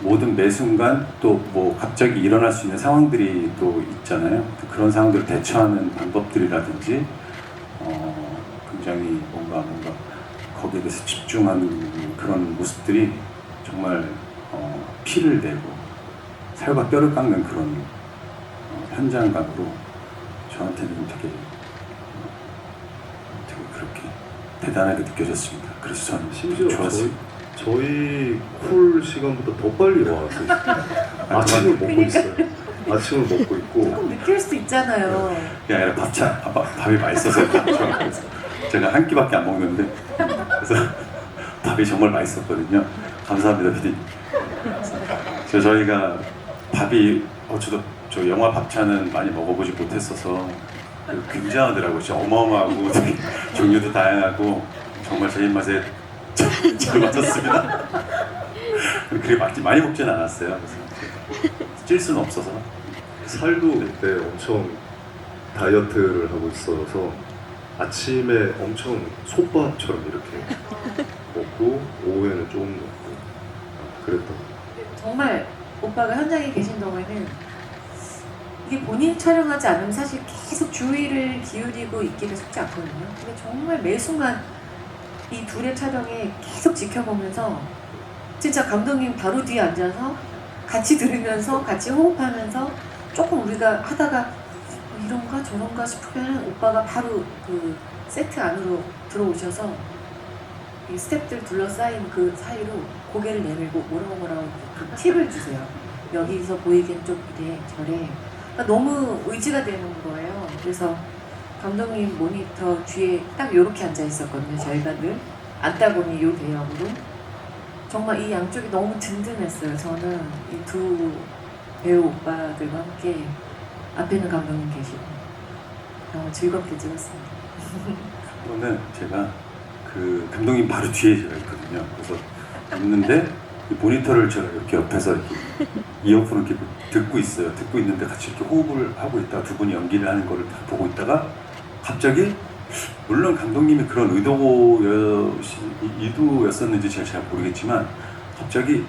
모든 매 순간 또 뭐 갑자기 일어날 수 있는 상황들이 또 있잖아요. 그런 상황들을 대처하는 방법들이라든지 굉장히 뭔가 거기에 대해서 집중하는 그런 모습들이 정말 피를 내고 살과 뼈를 깎는 그런 현장감으로 저한테는 되게 그렇게 대단하게 느껴졌습니다. 그래서 저는 심지어 좋았어요. 저희 콜 시간보다 더 빨리 와서 아침을 먹고 있어요. 아침을 먹고 있고 조금 느낄 수도 있잖아요. 그게 아니라 밥이 맛있어서 제가 한 끼밖에 안 먹는데 그래서 밥이 정말 맛있었거든요. 감사합니다, PD. 그래서 저희가 밥이 저도 저 영화 밥차는 많이 먹어보지 못했어서 굉장하더라고요. 진짜 어마어마하고 되게 종류도 다양하고 정말 제 입맛에 잘 맞았습니다. 그렇게 많이 먹진 않았어요. 그래서 찔 수는 없어서 살도 그때 엄청 다이어트를 하고 있어서 아침에 엄청 솥밥처럼 이렇게 먹고 오후에는 조금 먹고 그랬던 정말 오빠가 현장에 계신 동안은 이게 본인이 촬영하지 않으면 사실 계속 주의를 기울이고 있기가 쉽지 않거든요. 근데 정말 매 순간 이 둘의 촬영에 계속 지켜보면서 진짜 감독님 바로 뒤에 앉아서 같이 들으면서 같이 호흡하면서 조금 우리가 하다가 이런가 저런가 싶으면 오빠가 바로 그 세트 안으로 들어오셔서 이 스태프들 둘러싸인 그 사이로 고개를 내밀고 뭐라고 그 팁을 주세요. 여기서 보이기엔 좀 이래 저래. 그러니까 너무 의지가 되는 거예요. 그래서 감독님 모니터 뒤에 딱 이렇게 앉아 있었거든요. 저희가 늘 앉다 보니 요 대형으로 정말 이 양쪽이 너무 든든했어요. 저는 이 두 배우 오빠들과 함께 앞에는 감독님 계시고 너무 즐겁게 찍었습니다. 그러면 제가 그 감독님 바로 뒤에 제가 있거든요. 그래서 있는데 이 모니터를 제가 이렇게 옆에서 이렇게 이어폰을 이렇게 듣고 있어요. 듣고 있는데 같이 이렇게 호흡을 하고 있다가 두 분이 연기를 하는 거를 다 보고 있다가 갑자기 물론 감독님이 그런 의도였었는지 제가 잘 모르겠지만 갑자기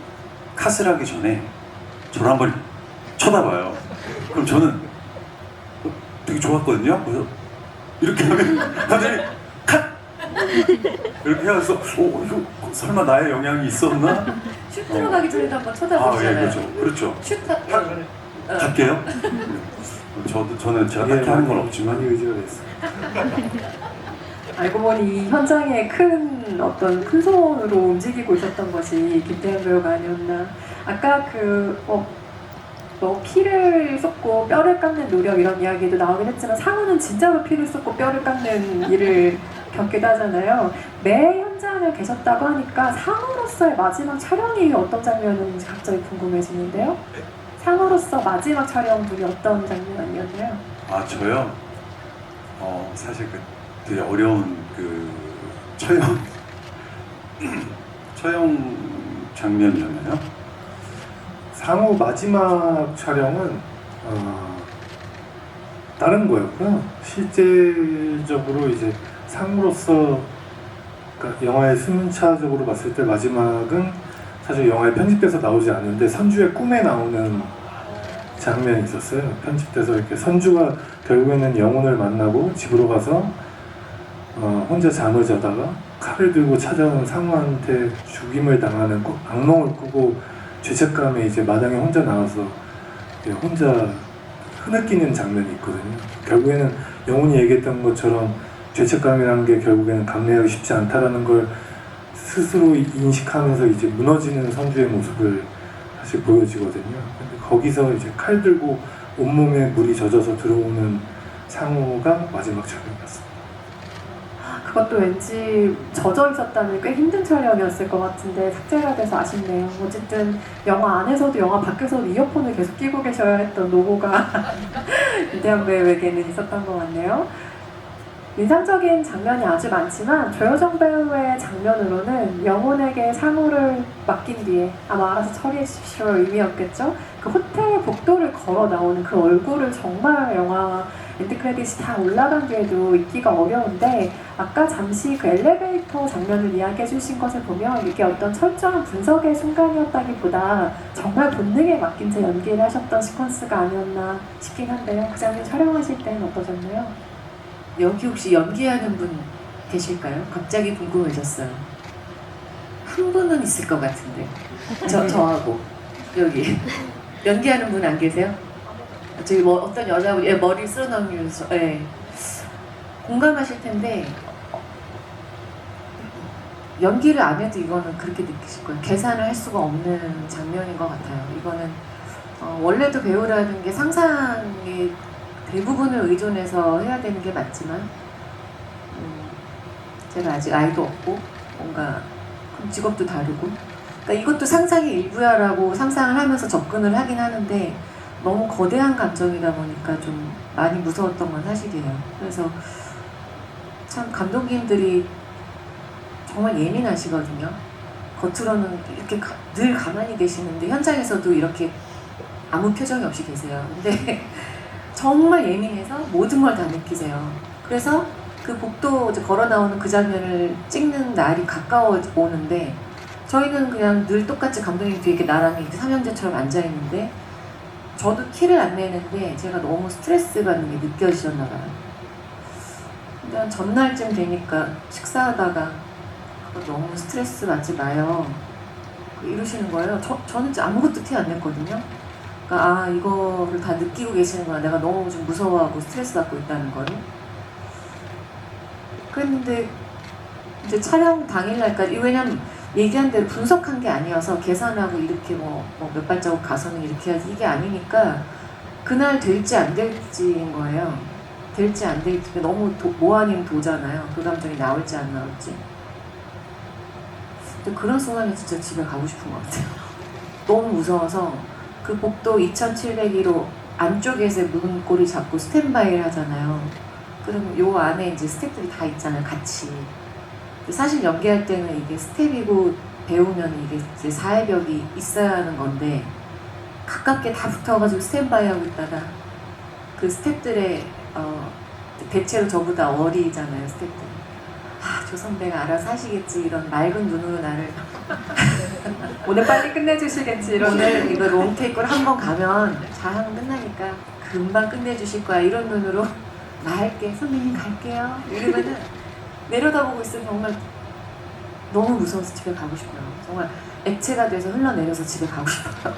컷을 하기 전에 저를 한번 쳐다봐요. 그럼 저는 되게 좋았거든요. 그래서 이렇게 하면 갑자기 컷! 이렇게 해서 이거 설마 나의 영향이 있었나? 슛 들어가기 전에도 한번 예, 쳐다보잖아요. 그렇죠. 슛 갈게요. 저는 제가 딱히 하는 건 없지만 많이 의지가 됐어. 알고 보니 이 현장에 큰 어떤 큰 손으로 움직이고 있었던 것이 김태현 배우가 아니었나. 아까 뭐 피를 쏟고 뼈를 깎는 노력 이런 이야기도 나오긴 했지만 상우는 진짜로 피를 쏟고 뼈를 깎는 일을 겪기도 하잖아요. 매 현장에 계셨다고 하니까 상우로서의 마지막 촬영이 어떤 장면인지 갑자기 궁금해지는데요. 상으로서 마지막 촬영분이 어떤 장면이었나요? 아 저요? 사실 그 되게 어려운 그 처형 처형 장면이었나요? 상호 마지막 촬영은 다른 거였고요. 실제적으로 이제 상으로서 그러니까 영화의 순차적으로 봤을 때 마지막은 사실 영화에 편집돼서 나오지 않는데 선주의 꿈에 나오는 장면이 있었어요. 편집돼서 이렇게 선주가 결국에는 영혼을 만나고 집으로 가서 혼자 잠을 자다가 칼을 들고 찾아온 상우한테 죽임을 당하는 악몽을 꾸고 죄책감에 이제 마당에 혼자 나와서 혼자 흐느끼는 장면이 있거든요. 결국에는 영훈이 얘기했던 것처럼 죄책감이라는 게 결국에는 감내하기 쉽지 않다라는 걸 스스로 인식하면서 이제 무너지는 선주의 모습을 사실 보여지거든요. 근데 거기서 이제 칼 들고 온몸에 물이 젖어서 들어오는 상우가 마지막 촬영이었습니다. 그것도 왠지 젖어 있었다면 꽤 힘든 촬영이었을 것 같은데 삭제가 돼서 아쉽네요. 어쨌든 영화 안에서도 영화 밖에서도 이어폰을 계속 끼고 계셔야 했던 노고가 이대현 배우에게는 있었던 것 같네요. 인상적인 장면이 아주 많지만 조여정 배우의 장면으로는 영혼에게 상우를 맡긴 뒤에 아마 알아서 처리해 주십시오 의미였겠죠? 그 호텔 복도를 걸어 나오는 그 얼굴을 정말 영화 엔드크레딧이 다 올라간 뒤에도 잊기가 어려운데 아까 잠시 그 엘리베이터 장면을 이야기해 주신 것을 보면 이게 어떤 철저한 분석의 순간이었다기보다 정말 본능에 맡긴 채 연기를 하셨던 시퀀스가 아니었나 싶긴 한데요. 그 장면 촬영하실 때는 어떠셨나요? 여기 혹시 연기하는 분 계실까요? 갑자기 궁금해졌어요. 한 분은 있을 것 같은데 저하고 여기 연기하는 분 안 계세요? 저기 뭐 어떤 여자분 머리 쓸어넘기면서 공감하실 텐데 연기를 안 해도 이거는 그렇게 느끼실 거예요. 계산을 할 수가 없는 장면인 것 같아요. 이거는 원래도 배우라는 게 상상의 대부분을 의존해서 해야 되는 게 맞지만 제가 아직 아이도 없고 뭔가 직업도 다르고 그러니까 이것도 상상의 일부야라고 상상을 하면서 접근을 하긴 하는데 너무 거대한 감정이다 보니까 좀 많이 무서웠던 건 사실이에요. 그래서 참 감독님들이 정말 예민하시거든요. 겉으로는 이렇게 늘 가만히 계시는데 현장에서도 이렇게 아무 표정이 없이 계세요. 근데 정말 예민해서 모든 걸 다 느끼세요. 그래서 그 복도 이제 걸어 나오는 그 장면을 찍는 날이 가까워 오는데 저희는 그냥 늘 똑같이 감독님 뒤에 이렇게 나란히 이렇게 삼형제처럼 앉아 있는데 저도 티를 안 내는데 제가 너무 스트레스 받는 게 느껴지셨나 봐요. 근데 한 전날쯤 되니까 식사하다가 그거 너무 스트레스 받지 마요 이러시는 거예요. 저는 아무것도 티 안 냈거든요. 그러니까 이거를 다 느끼고 계시는구나. 내가 너무 좀 무서워하고 스트레스 받고 있다는 거를. 그랬는데 이제 촬영 당일날까지 왜냐면 얘기한 대로 분석한 게 아니어서 계산하고 이렇게 뭐 몇 발자국 가서는 이렇게 해야지 이게 아니니까 그날 될지 안 될지인 거예요. 될지 안 될지 너무 뭐 아닌 도잖아요. 그 감정이 나올지 안 나올지. 근데 그런 순간에 진짜 집에 가고 싶은 것 같아요. 너무 무서워서 그 복도 2701호 안쪽에서 문고리 잡고 스탠바이를 하잖아요. 그럼 요 안에 이제 스태프들이 다 있잖아요, 같이. 사실 연기할 때는 이게 스텝이고 배우면 이게 이제 사회벽이 있어야 하는 건데 가깝게 다 붙어가지고 스탠바이 하고 있다가 그 스텝들의 대체로 저보다 어리잖아요, 스텝들. 저 선배가 알아서 하시겠지 이런 맑은 눈으로 나를 오늘 빨리 끝내주시겠지 이런 오늘 이거 롱테이크를 한번 가면 촬영 끝나니까 금방 끝내주실 거야 이런 눈으로 맑게 선배님 갈게요 이러면은 내려다보고 있으면 정말 너무 무서워서 집에 가고 싶어요. 정말 액체가 돼서 흘러내려서 집에 가고 싶어요.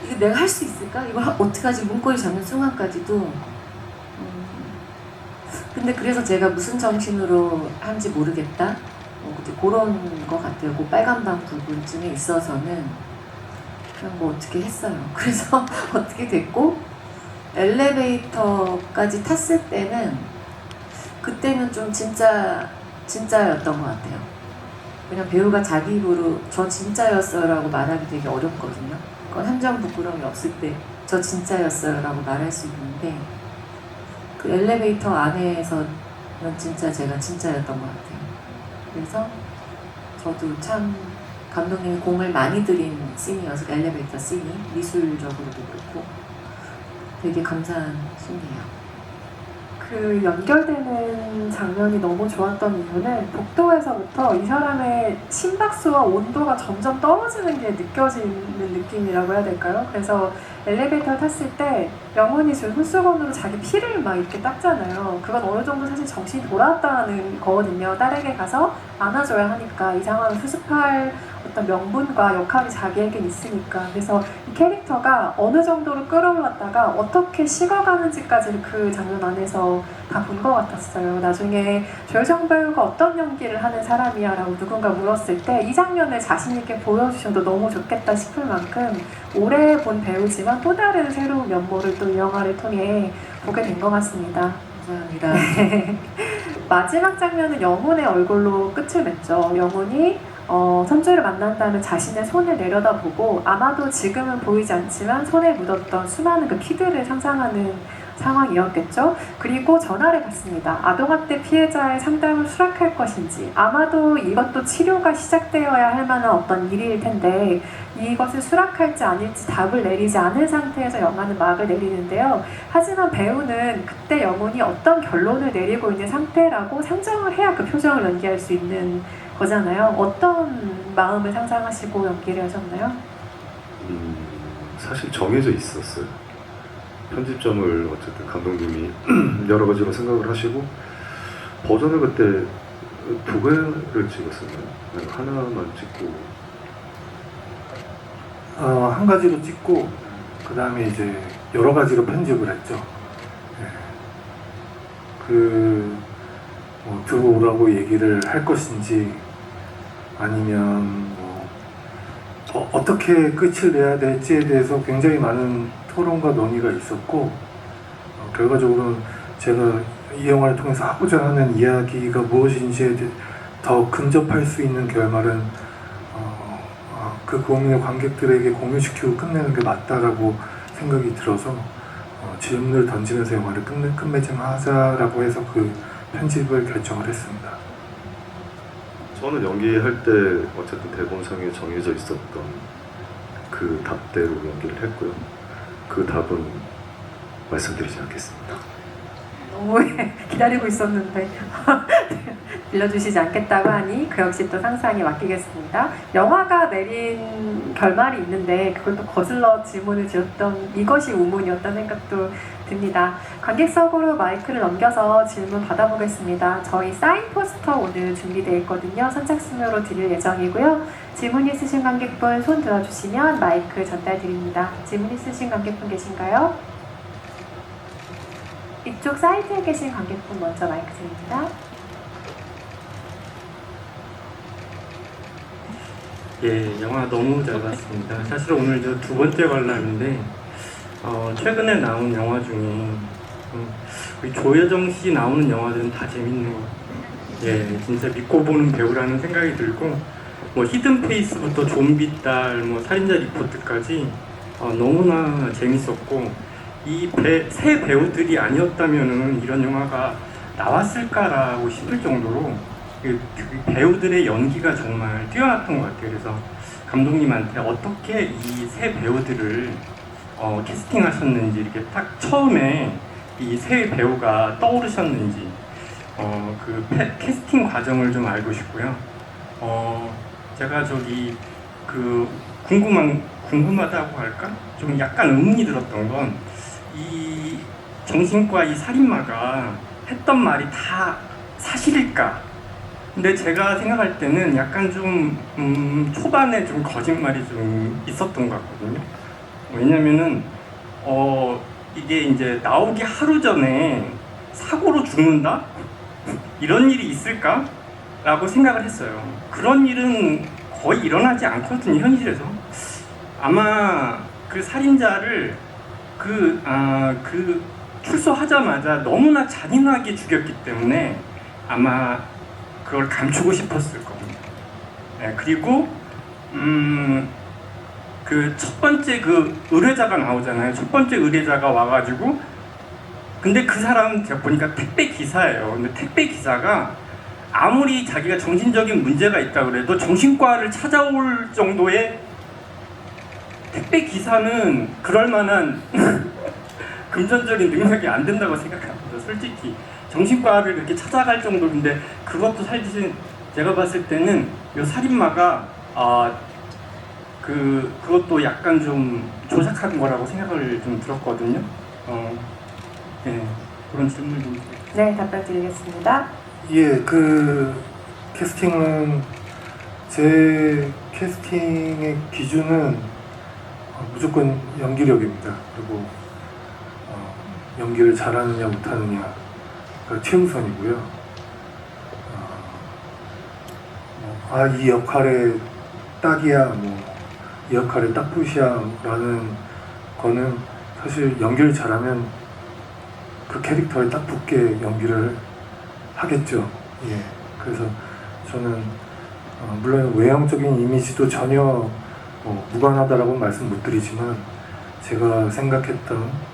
이거 내가 할 수 있을까? 이걸 어떡하지? 문고리 잡는 순간까지도 근데 그래서 제가 무슨 정신으로 한지 모르겠다. 그런 것 같아요. 그 빨간방 부분쯤에 있어서는 그냥 뭐 어떻게 했어요. 그래서 어떻게 됐고 엘리베이터까지 탔을 때는 그때는 좀 진짜였던 것 같아요. 그냥 배우가 자기 입으로 저 진짜였어요 라고 말하기 되게 어렵거든요. 그건 한 점 부끄러움이 없을 때 저 진짜였어요 라고 말할 수 있는데 그 엘리베이터 안에서는 진짜 제가 진짜였던 것 같아요. 그래서 저도 참 감독님이 공을 많이 들인 씬이어서 엘리베이터 씬이 미술적으로도 그렇고 되게 감사한 씬이에요. 그 연결되는 장면이 너무 좋았던 이유는 복도에서부터 이 사람의 심박수와 온도가 점점 떨어지는 게 느껴지는 느낌이라고 해야 될까요? 그래서 엘리베이터 탔을 때 영훈이 지금 손수건으로 자기 피를 막 이렇게 닦잖아요. 그건 어느 정도 사실 정신이 돌아왔다는 거거든요. 딸에게 가서 안아줘야 하니까 이 상황을 수습할 어떤 명분과 역할이 자기에겐 있으니까. 그래서 이 캐릭터가 어느 정도로 끌어올랐다가 어떻게 식어가는지까지를 그 장면 안에서 다 본 것 같았어요. 나중에 조효정 배우가 어떤 연기를 하는 사람이야 라고 누군가 물었을 때 이 장면을 자신 있게 보여주셔도 너무 좋겠다 싶을 만큼 오래 본 배우지만 또 다른 새로운 면모를 또 이 영화를 통해 보게 된 것 같습니다. 감사합니다. 마지막 장면은 영훈의 얼굴로 끝을 맺죠. 영훈이 선주를 만난 다음에 자신의 손을 내려다보고 아마도 지금은 보이지 않지만 손에 묻었던 수많은 그 피들을 상상하는 상황이었겠죠. 그리고 전화를 받습니다. 아동학대 피해자의 상담을 수락할 것인지, 아마도 이것도 치료가 시작되어야 할 만한 어떤 일일 텐데 이것을 수락할지 아닐지 답을 내리지 않은 상태에서 영화는 막을 내리는데요. 하지만 배우는 그때 영훈이 어떤 결론을 내리고 있는 상태라고 상정을 해야 그 표정을 연기할 수 있는 거잖아요. 어떤 마음을 상상하시고 연기를 하셨나요? 사실 정해져 있었어요. 편집점을 어쨌든 감독님이 여러 가지로 생각을 하시고 버전을 그때 2개를 찍었었나요? 하나만 찍고 한 가지로 찍고 그 다음에 이제 여러 가지로 편집을 했죠. 들어오라고 얘기를 할 것인지 아니면 어떻게 끝을 내야 될지에 대해서 굉장히 많은 토론과 논의가 있었고 결과적으로는 제가 이 영화를 통해서 하고자 하는 이야기가 무엇인지에 더 근접할 수 있는 결말은 그 국민의 관객들에게 공유시키고 끝내는 게 맞다라고 생각이 들어서 질문을 던지면서 영화를 끝맺음하자라고 해서 그 편집을 결정을 했습니다. 저는 연기할 때 어쨌든 대본상에 정해져 있었던 그 답대로 연기를 했고요. 그 답은 말씀드리지 않겠습니다. 너무 기다리고 있었는데 들려주시지 않겠다고 하니 그 역시 또 상상에 맡기겠습니다. 영화가 내린 결말이 있는데 그걸 또 거슬러 질문을 드렸던 이것이 우문이었다는 생각도 듭니다. 관객석으로 마이크를 넘겨서 질문 받아보겠습니다. 저희 사인 포스터 오늘 준비되어 있거든요. 선착순으로 드릴 예정이고요. 질문 있으신 관객분 손 들어주시면 마이크 전달 드립니다. 질문 있으신 관객분 계신가요? 이쪽 사이트에 계신 관객분 먼저 마이크 드립니다. 예, 영화 너무 잘 봤습니다. 사실 오늘 저 2번째 관람인데 최근에 나온 영화 중에 우리 조여정 씨 나오는 영화들은 다 재밌는 것 같아요. 예, 진짜 믿고 보는 배우라는 생각이 들고 히든 페이스부터 좀비 딸, 살인자 리포트까지 너무나 재밌었고 이 새 배우들이 아니었다면은 이런 영화가 나왔을까라고 싶을 정도로 그 배우들의 연기가 정말 뛰어났던 것 같아요. 그래서 감독님한테 어떻게 이 새 배우들을 캐스팅하셨는지 이렇게 딱 처음에 이 새 배우가 떠오르셨는지 그 캐스팅 과정을 좀 알고 싶고요. 제가 궁금하다고 할까? 좀 약간 의문이 들었던 건 이 정신과 이 살인마가 했던 말이 다 사실일까? 근데 제가 생각할 때는 약간 좀 초반에 좀 거짓말이 좀 있었던 것 같거든요. 왜냐면은 이게 이제 나오기 하루 전에 사고로 죽는다? 이런 일이 있을까? 라고 생각을 했어요. 그런 일은 거의 일어나지 않거든요, 현실에서. 아마 그 살인자를 출소하자마자 너무나 잔인하게 죽였기 때문에 아마 그걸 감추고 싶었을 겁니다. 네, 그리고 그 첫 번째 그 의뢰자가 나오잖아요. 첫 번째 의뢰자가 와가지고 근데 그 사람 제가 보니까 택배 기사예요. 근데 택배 기사가 아무리 자기가 정신적인 문제가 있다 그래도 정신과를 찾아올 정도의 택배 기사는 그럴 만한 금전적인 능력이 안 된다고 생각합니다. 솔직히 정신과를 그렇게 찾아갈 정도인데 그것도 사실 제가 봤을 때는 이 살인마가 그것도 약간 좀 조작한 거라고 생각을 좀 들었거든요. 네, 그런 질문 좀. 네, 답변 드리겠습니다. 예, 그 캐스팅은 제 캐스팅의 기준은 무조건 연기력입니다. 그리고 연기를 잘하느냐 못하느냐가 최우선이고요. 이 역할에 딱이야, 이 역할에 딱 풋이야라는 거는 사실 연기를 잘하면 그 캐릭터에 딱 붙게 연기를 하겠죠. 예. 그래서 저는 물론 외형적인 이미지도 전혀 무관하다라고 말씀 못 드리지만 제가 생각했던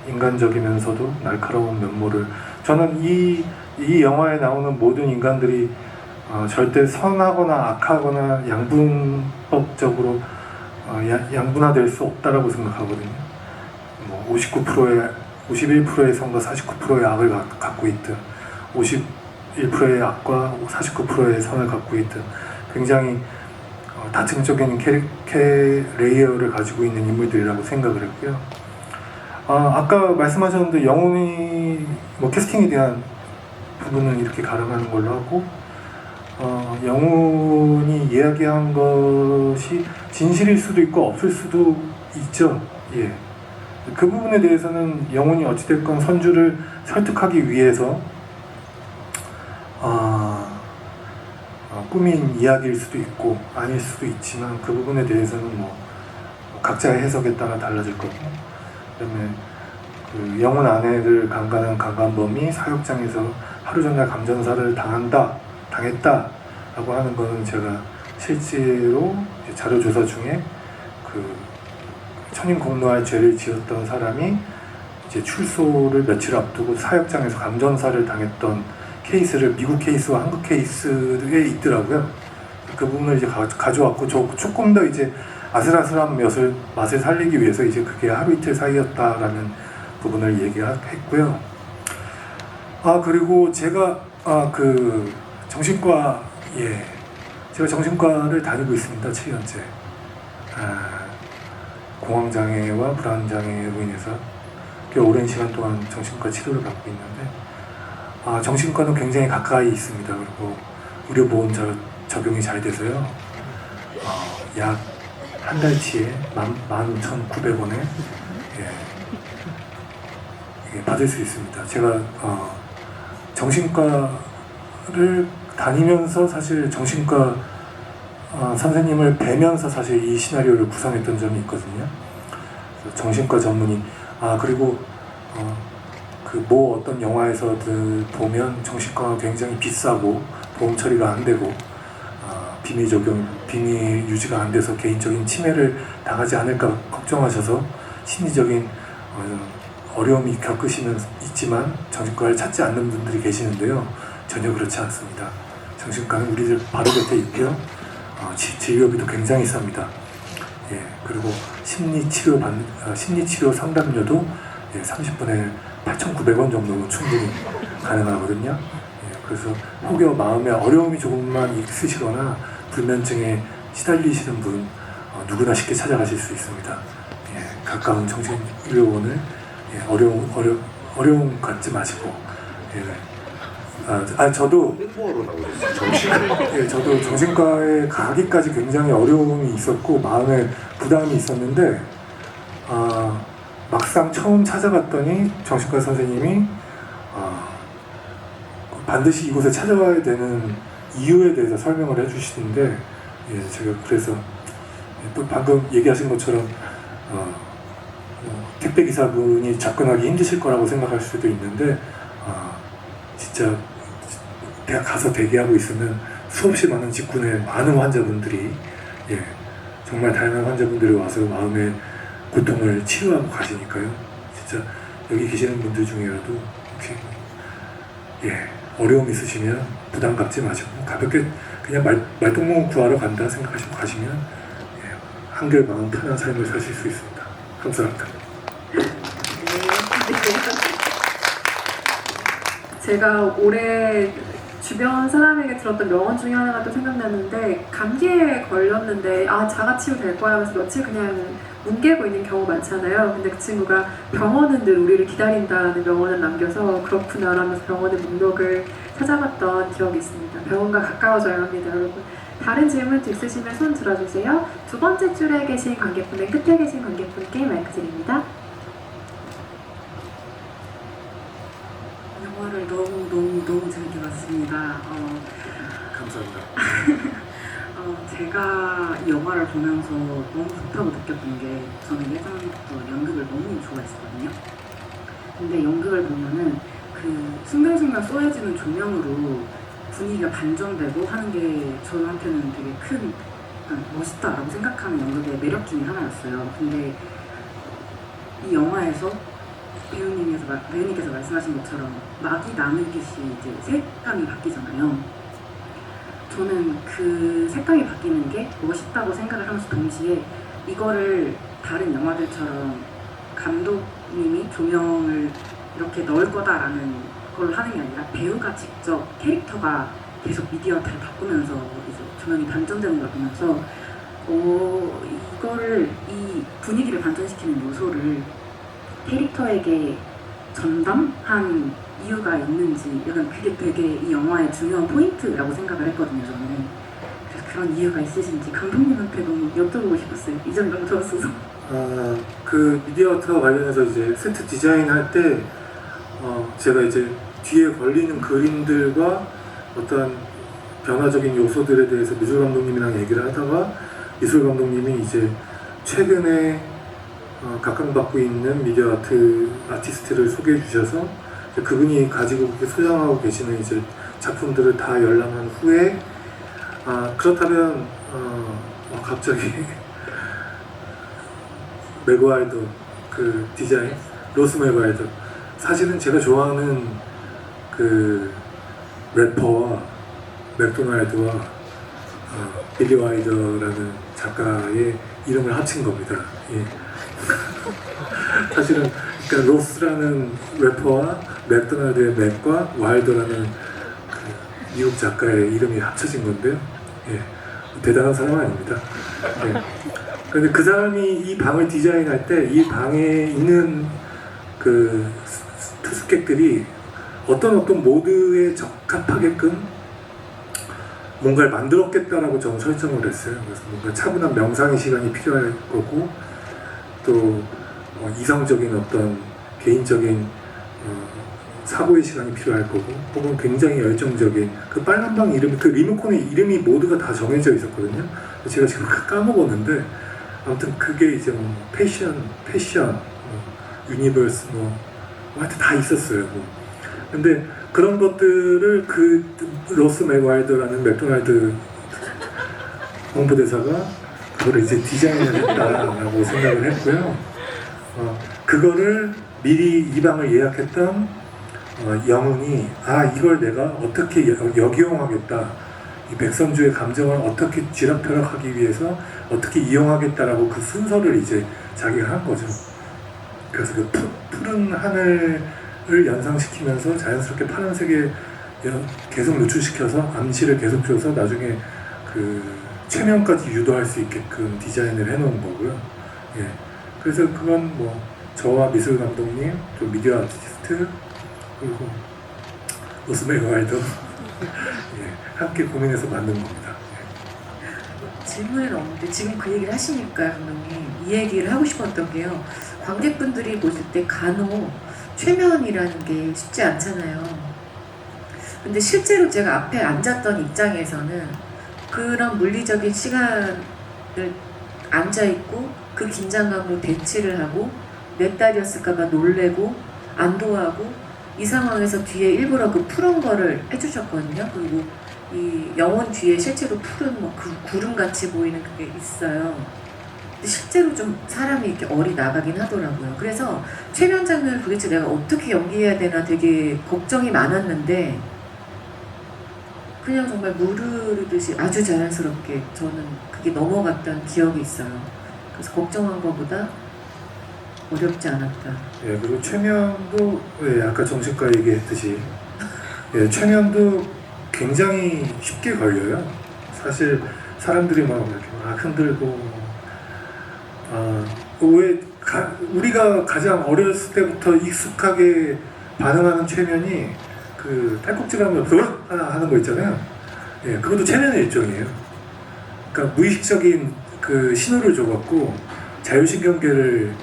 인간적이면서도 날카로운 면모를 저는 이 영화에 나오는 모든 인간들이 절대 선하거나 악하거나 양분법적으로 양분화될 수 없다라고 생각하거든요. 51%의 선과 49%의 악을 갖고 있든 51%의 악과 49%의 선을 갖고 있든 굉장히 다층적인 레이어를 가지고 있는 인물들이라고 생각을 했고요. 아까 말씀하셨는데 영혼이 캐스팅에 대한 부분은 이렇게 가름하는 걸로 하고 영혼이 이야기한 것이 진실일 수도 있고 없을 수도 있죠. 예. 그 부분에 대해서는 영혼이 어찌됐건 선주를 설득하기 위해서 꾸민 이야기일 수도 있고 아닐 수도 있지만 그 부분에 대해서는 각자의 해석에 따라 달라질 거고 그다음에 그 영혼 아내를 강간한 강간범이 사육장에서 하루 전날 감전사를 당했다라고 하는 거는 제가 실제로 자료 조사 중에 그 천인 공노할 죄를 지었던 사람이 이제 출소를 며칠 앞두고 사육장에서 감전사를 당했던 케이스를 미국 케이스와 한국 케이스에 있더라고요. 그 부분을 이제 가져왔고 조금 더 이제 아슬아슬한 맛을 살리기 위해서 이제 그게 하루 이틀 사이였다라는 부분을 얘기했고요. 그리고 제가 그 정신과 제가 정신과를 다니고 있습니다. 7년째. 공황장애와 불안장애로 인해서 꽤 오랜 시간 동안 정신과 치료를 받고 있는데 정신과는 굉장히 가까이 있습니다. 그리고 의료보험 적용이 잘 돼서요. 약 한 달치에 15,900원에 받을 수 있습니다. 제가 정신과를 다니면서 사실 정신과 선생님을 뵈면서 사실 이 시나리오를 구성했던 점이 있거든요. 정신과 전문의 그리고 어떤 영화에서 보면 정신과가 굉장히 비싸고 보험 처리가 안 되고 비밀 유지가 안 돼서 개인적인 침해를 당하지 않을까 걱정하셔서 심리적인 어려움이 있지만 정신과를 찾지 않는 분들이 계시는데요. 전혀 그렇지 않습니다. 정신과는 우리들 바로 곁에 있고요. 진료비도 굉장히 쌉니다. 그리고 심리치료 상담료도 30분에 8,900원 정도면 충분히 가능하거든요. 그래서 혹여 마음에 어려움이 조금만 있으시거나 불면증에 시달리시는 분 누구나 쉽게 찾아가실 수 있습니다. 가까운 정신의료원을 어려움 갖지 마시고 저도 홍보하러 나오셨어요. 저도 정신과에 가기까지 굉장히 어려움이 있었고 마음에 부담이 있었는데 막상 처음 찾아갔더니 정신과 선생님이 반드시 이곳에 찾아와야 되는 이유에 대해서 설명을 해주시는데 제가 그래서 또 방금 얘기하신 것처럼 택배기사분이 접근하기 힘드실 거라고 생각할 수도 있는데 진짜 가서 대기하고 있으면 수없이 많은 직군의 많은 환자분들이 정말 다양한 환자분들이 와서 마음의 고통을 치유하고 가시니까요. 진짜 여기 계시는 분들 중에라도 혹시 어려움 있으시면 부담 갖지 마시고 가볍게 그냥 말동무 구하러 간다 생각하시고 가시면 한결 마음 편한 삶을 사실 수 있습니다. 감사합니다. 제가 올해 주변 사람에게 들었던 명언 중에 하나가 또 생각났는데, 감기에 걸렸는데 자가치유 될 거야 하면서 며칠 그냥 뭉개고 있는 경우 많잖아요. 근데 그 친구가 병원은 늘 우리를 기다린다는 명언을 남겨서 그렇구나 라면서 병원의 목록을 찾아봤던 기억이 있습니다. 병원과 가까워져야 합니다, 여러분. 다른 질문도 있으시면 손 들어주세요. 두 번째 줄에 계신 관객분, 맨 끝에 계신 관객분께 마이크 드립니다. 영화를 너무 재밌게 봤습니다. 감사합니다. 제가 이 영화를 보면서 너무 좋다고 느꼈던 게, 저는 예전부터 연극을 너무 좋아했었거든요. 근데 연극을 보면은 그 숭글숭글 쏘여지는 조명으로 분위기가 반전되고 하는 게 저한테는 되게 큰 멋있다라고 생각하는 연극의 매력 중에 하나였어요. 근데 이 영화에서 배우님께서 말씀하신 것처럼 막이 나누듯이 이제 색감이 바뀌잖아요. 저는 그 색감이 바뀌는 게 멋있다고 생각을 하면서 동시에 이거를 다른 영화들처럼 감독님이 조명을 이렇게 넣을 거다라는 걸 하는 게 아니라 배우가 직접 캐릭터가 계속 미디어를 바꾸면서 이제 조명이 반전되는 걸 보면서 이거를 이 분위기를 반전시키는 요소를 캐릭터에게 전담한 이유가 있는지 약간 그게 되게 이 영화의 중요한 포인트라고 생각을 했거든요, 저는. 그래서 그런 이유가 있으신지 감독님한테 너무 여쭤보고 싶었어요. 이 점이 너무 좋았어서. 그 미디어 아트와 관련해서 이제 세트 디자인 할 때 제가 이제 뒤에 걸리는 그림들과 어떤 변화적인 요소들에 대해서 미술 감독님이랑 얘기를 하다가 미술 감독님이 이제 최근에 각광받고 있는 미디어 아트 아티스트를 소개해 주셔서 그분이 가지고 소장하고 계시는 이제 작품들을 다 열람한 후에 그렇다면 갑자기 맥와일더 그 디자인 로스 맥와일더, 사실은 제가 좋아하는 그 래퍼와 맥도날드와 빌리 와이더라는 작가의 이름을 합친 겁니다. 사실은 그러니까 로스라는 래퍼와 맥도날드의 맥과 와일더라는 그 미국 작가의 이름이 합쳐진 건데요. 대단한 사람 아닙니다. 그런데 그 사람이 이 방을 디자인할 때 이 방에 있는 그 투숙객들이 어떤 모드에 적합하게끔 뭔가를 만들었겠다라고 저는 설정을 했어요. 그래서 뭔가 차분한 명상의 시간이 필요할 거고, 또 이성적인 어떤 개인적인 사고의 시간이 필요할 거고, 혹은 굉장히 열정적인 그 빨간 방 이름이, 그 리모컨의 이름이 모두가 다 정해져 있었거든요. 제가 지금 까먹었는데, 아무튼 그게 이제 패션, 유니버스 하여튼 다 있었어요. 근데 그런 것들을 그 로스 맥와일더라는 맥도날드 홍보대사가 그걸 이제 디자인을 했다라고 생각을 했고요. 그거를 미리 이 방을 예약했던 영웅이 이걸 내가 어떻게 역이용하겠다, 이 백선주의 감정을 어떻게 쥐락펴락하기 위해서 어떻게 이용하겠다라고 그 순서를 이제 자기가 한 거죠. 그래서 그 푸른 하늘을 연상시키면서 자연스럽게 파란색에 계속 노출시켜서 암시를 계속 줘서 나중에 그 최면까지 유도할 수 있게끔 디자인을 해놓은 거고요. 그래서 그건 저와 미술 감독님, 또 미디어 아티스트, 그리고 로스 맥와일더 함께 고민해서 만든 겁니다. 질문은 없는데 지금 그 얘기를 하시니까 감독님 이 얘기를 하고 싶었던 게요. 관객분들이 보실 때 간혹 최면이라는 게 쉽지 않잖아요. 근데 실제로 제가 앞에 앉았던 입장에서는 그런 물리적인 시간을 앉아있고 그 긴장감으로 대치를 하고 내 딸이었을까봐 놀래고 안도하고 이 상황에서 뒤에 일부러 그 푸른 거를 해주셨거든요. 그리고 이 영혼 뒤에 실제로 푸른 뭐 구름같이 보이는 그게 있어요. 근데 실제로 좀 사람이 이렇게 얼이 나가긴 하더라고요. 그래서 최면 장면을 도대체 내가 어떻게 연기해야 되나 되게 걱정이 많았는데 그냥 정말 물 흐르듯이 아주 자연스럽게 저는 그게 넘어갔던 기억이 있어요. 그래서 걱정한 것보다 어렵지 않았다. 예, 그리고 최면도 예, 아까 정신과 얘기했듯이 예, 최면도 굉장히 쉽게 걸려요. 사실 사람들이 막 이렇게 막 흔들고 우리가 가장 어렸을 때부터 익숙하게 반응하는 최면이 그 딸꾹질 하면 하나 하는 거 있잖아요. 예, 그것도 최면의 일종이에요. 그러니까 무의식적인 그 신호를 줘갖고 자율신경계를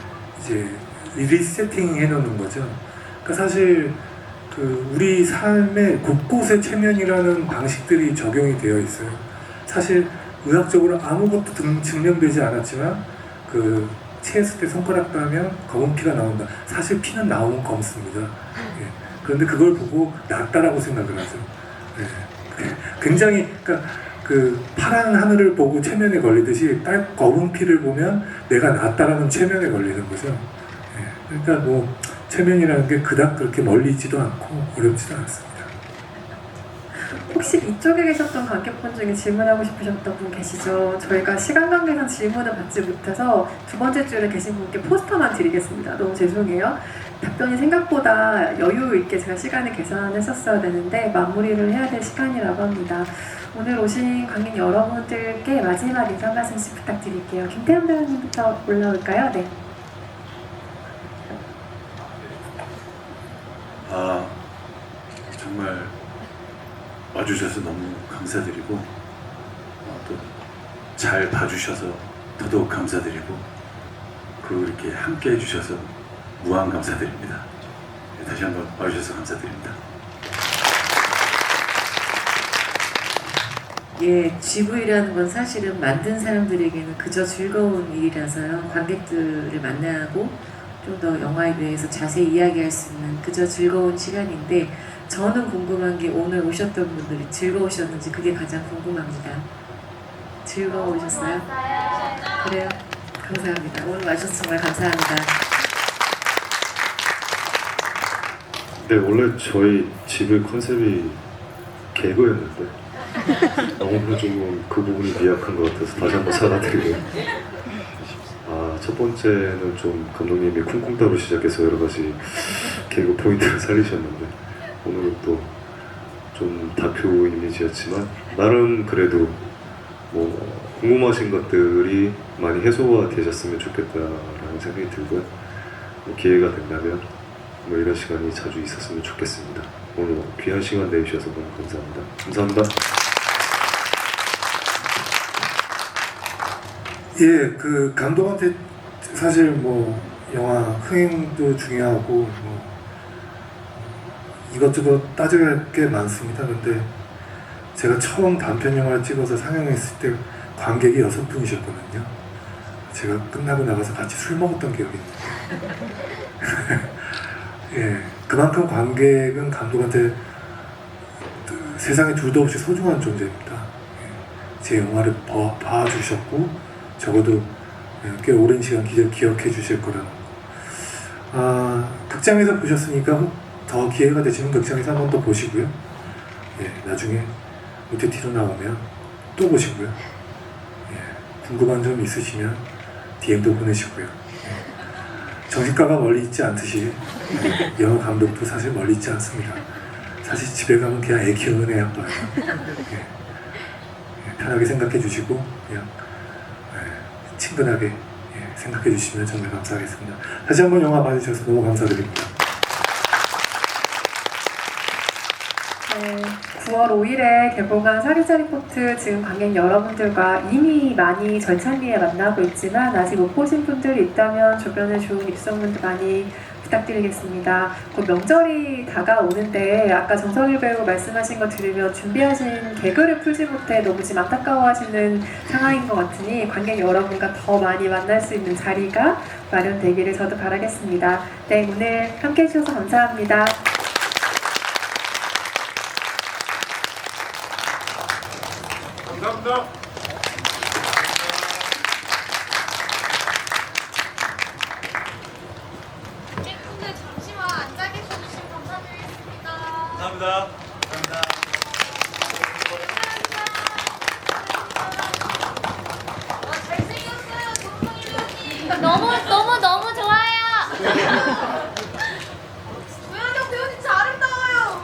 이제 리세팅 해놓는 거죠. 그러니까 사실 그 우리 삶의 곳곳에 최면이라는 방식들이 적용이 되어 있어요. 사실 의학적으로 아무것도 증명되지 않았지만 그 체했을 때 손가락 닿으면 검은 피가 나온다. 사실 피는 나오면 검습니다. 예. 그런데 그걸 보고 낫다라고 생각을 하죠. 예. 굉장히 그러니까 그 파란 하늘을 보고 최면에 걸리듯이 검은 피를 보면 내가 낫다라는 최면에 걸리는 거죠. 예. 그러니까 뭐 최면이라는 게 그닥 그렇게 멀리 있지도 않고 어렵지도 않습니다. 혹시 이쪽에 계셨던 관객분 중에 질문하고 싶으셨던 분 계시죠? 저희가 시간 관계상 질문을 받지 못해서 두 번째 줄에 계신 분께 포스터만 드리겠습니다. 너무 죄송해요. 답변이 생각보다 여유 있게 제가 시간을 계산했었어야 되는데 마무리를 해야 될 시간이라고 합니다. 오늘 오신 관객 여러분들께 마지막 인사 한 말씀씩 부탁드릴게요. 김태현 배우님부터 올라올까요? 네. 정말 와주셔서 너무 감사드리고 또 잘 봐주셔서 더더욱 감사드리고 그리고 이렇게 함께 해주셔서 무한 감사드립니다. 다시 한번 와주셔서 감사드립니다. 예, GV라는 건 사실은 만든 사람들에게는 그저 즐거운 일이라서요. 관객들을 만나고 좀 더 영화에 대해서 자세히 이야기할 수 있는 그저 즐거운 시간인데 저는 궁금한 게 오늘 오셨던 분들이 즐거우셨는지 그게 가장 궁금합니다. 즐거우셨어요? 그래요? 감사합니다. 오늘 와주셔서 정말 감사합니다. 네, 원래 저희 집의 컨셉이 개그였는데 너무 조금 그 부분이 미약한 것 같아서 다시 한번 사과드리고 첫 번째는 좀 감독님이 쿵쿵따로 시작해서 여러 가지 개그 포인트를 살리셨는데 오늘은 또 좀 다큐 이미지였지만 나름 그래도 뭐 궁금하신 것들이 많이 해소가 되셨으면 좋겠다라는 생각이 들고요. 뭐 기회가 된다면 뭐 이런 시간이 자주 있었으면 좋겠습니다. 오늘 귀한 시간 내주셔서 너무 감사합니다. 감사합니다. 예, 그 감독한테 사실 뭐 영화 흥행도 중요하고 뭐 이것저것 따져야 할 게 많습니다. 근데 제가 처음 단편 영화를 찍어서 상영했을 때 관객이 6분이셨거든요. 제가 끝나고 나가서 같이 술 먹었던 기억이 있는데 예, 그만큼 관객은 감독한테 세상에 둘도 없이 소중한 존재입니다. 예, 제 영화를 봐주셨고 적어도 꽤 오랜 시간 기억해 주실 거라는 거. 극장에서 보셨으니까 더 기회가 되시면 극장에서 한 번 더 보시고요. 예, 나중에 OTT로 나오면 또 보시고요. 예, 궁금한 점 있으시면 DM도 보내시고요. 예, 정신과가 멀리 있지 않듯이 영화 감독도 사실 멀리 있지 않습니다. 사실 집에 가면 그냥 애 키우는 애 아빠예요. 예, 편하게 생각해 주시고 그냥 친근하게 생각해 주시면 정말 감사하겠습니다. 다시 한번 영화 봐주셔서 너무 감사드립니다. 네, 9월 5일에 개봉한 살인자 리포트 지금 관객 여러분들과 이미 많이 절찬리에 만나고 있지만 아직 못 보신 분들이 있다면 주변에 좋은 입소문도 많이 부탁드리겠습니다. 곧 명절이 다가오는데 아까 정성일 배우 말씀하신 거 들으면 준비하신 개그를 풀지 못해 너무 지금 안타까워하시는 상황인 것 같으니 관객 여러분과 더 많이 만날 수 있는 자리가 마련되기를 저도 바라겠습니다. 네, 오늘 함께 해주셔서 감사합니다. 네, 근데 잠시만 앉아 계셔주시면 감사드리겠습니다. 감사합니다. 잘생겼어요, 동성이 배우님. 너무 좋아요. 조현정 배우님 진짜 아름다워요.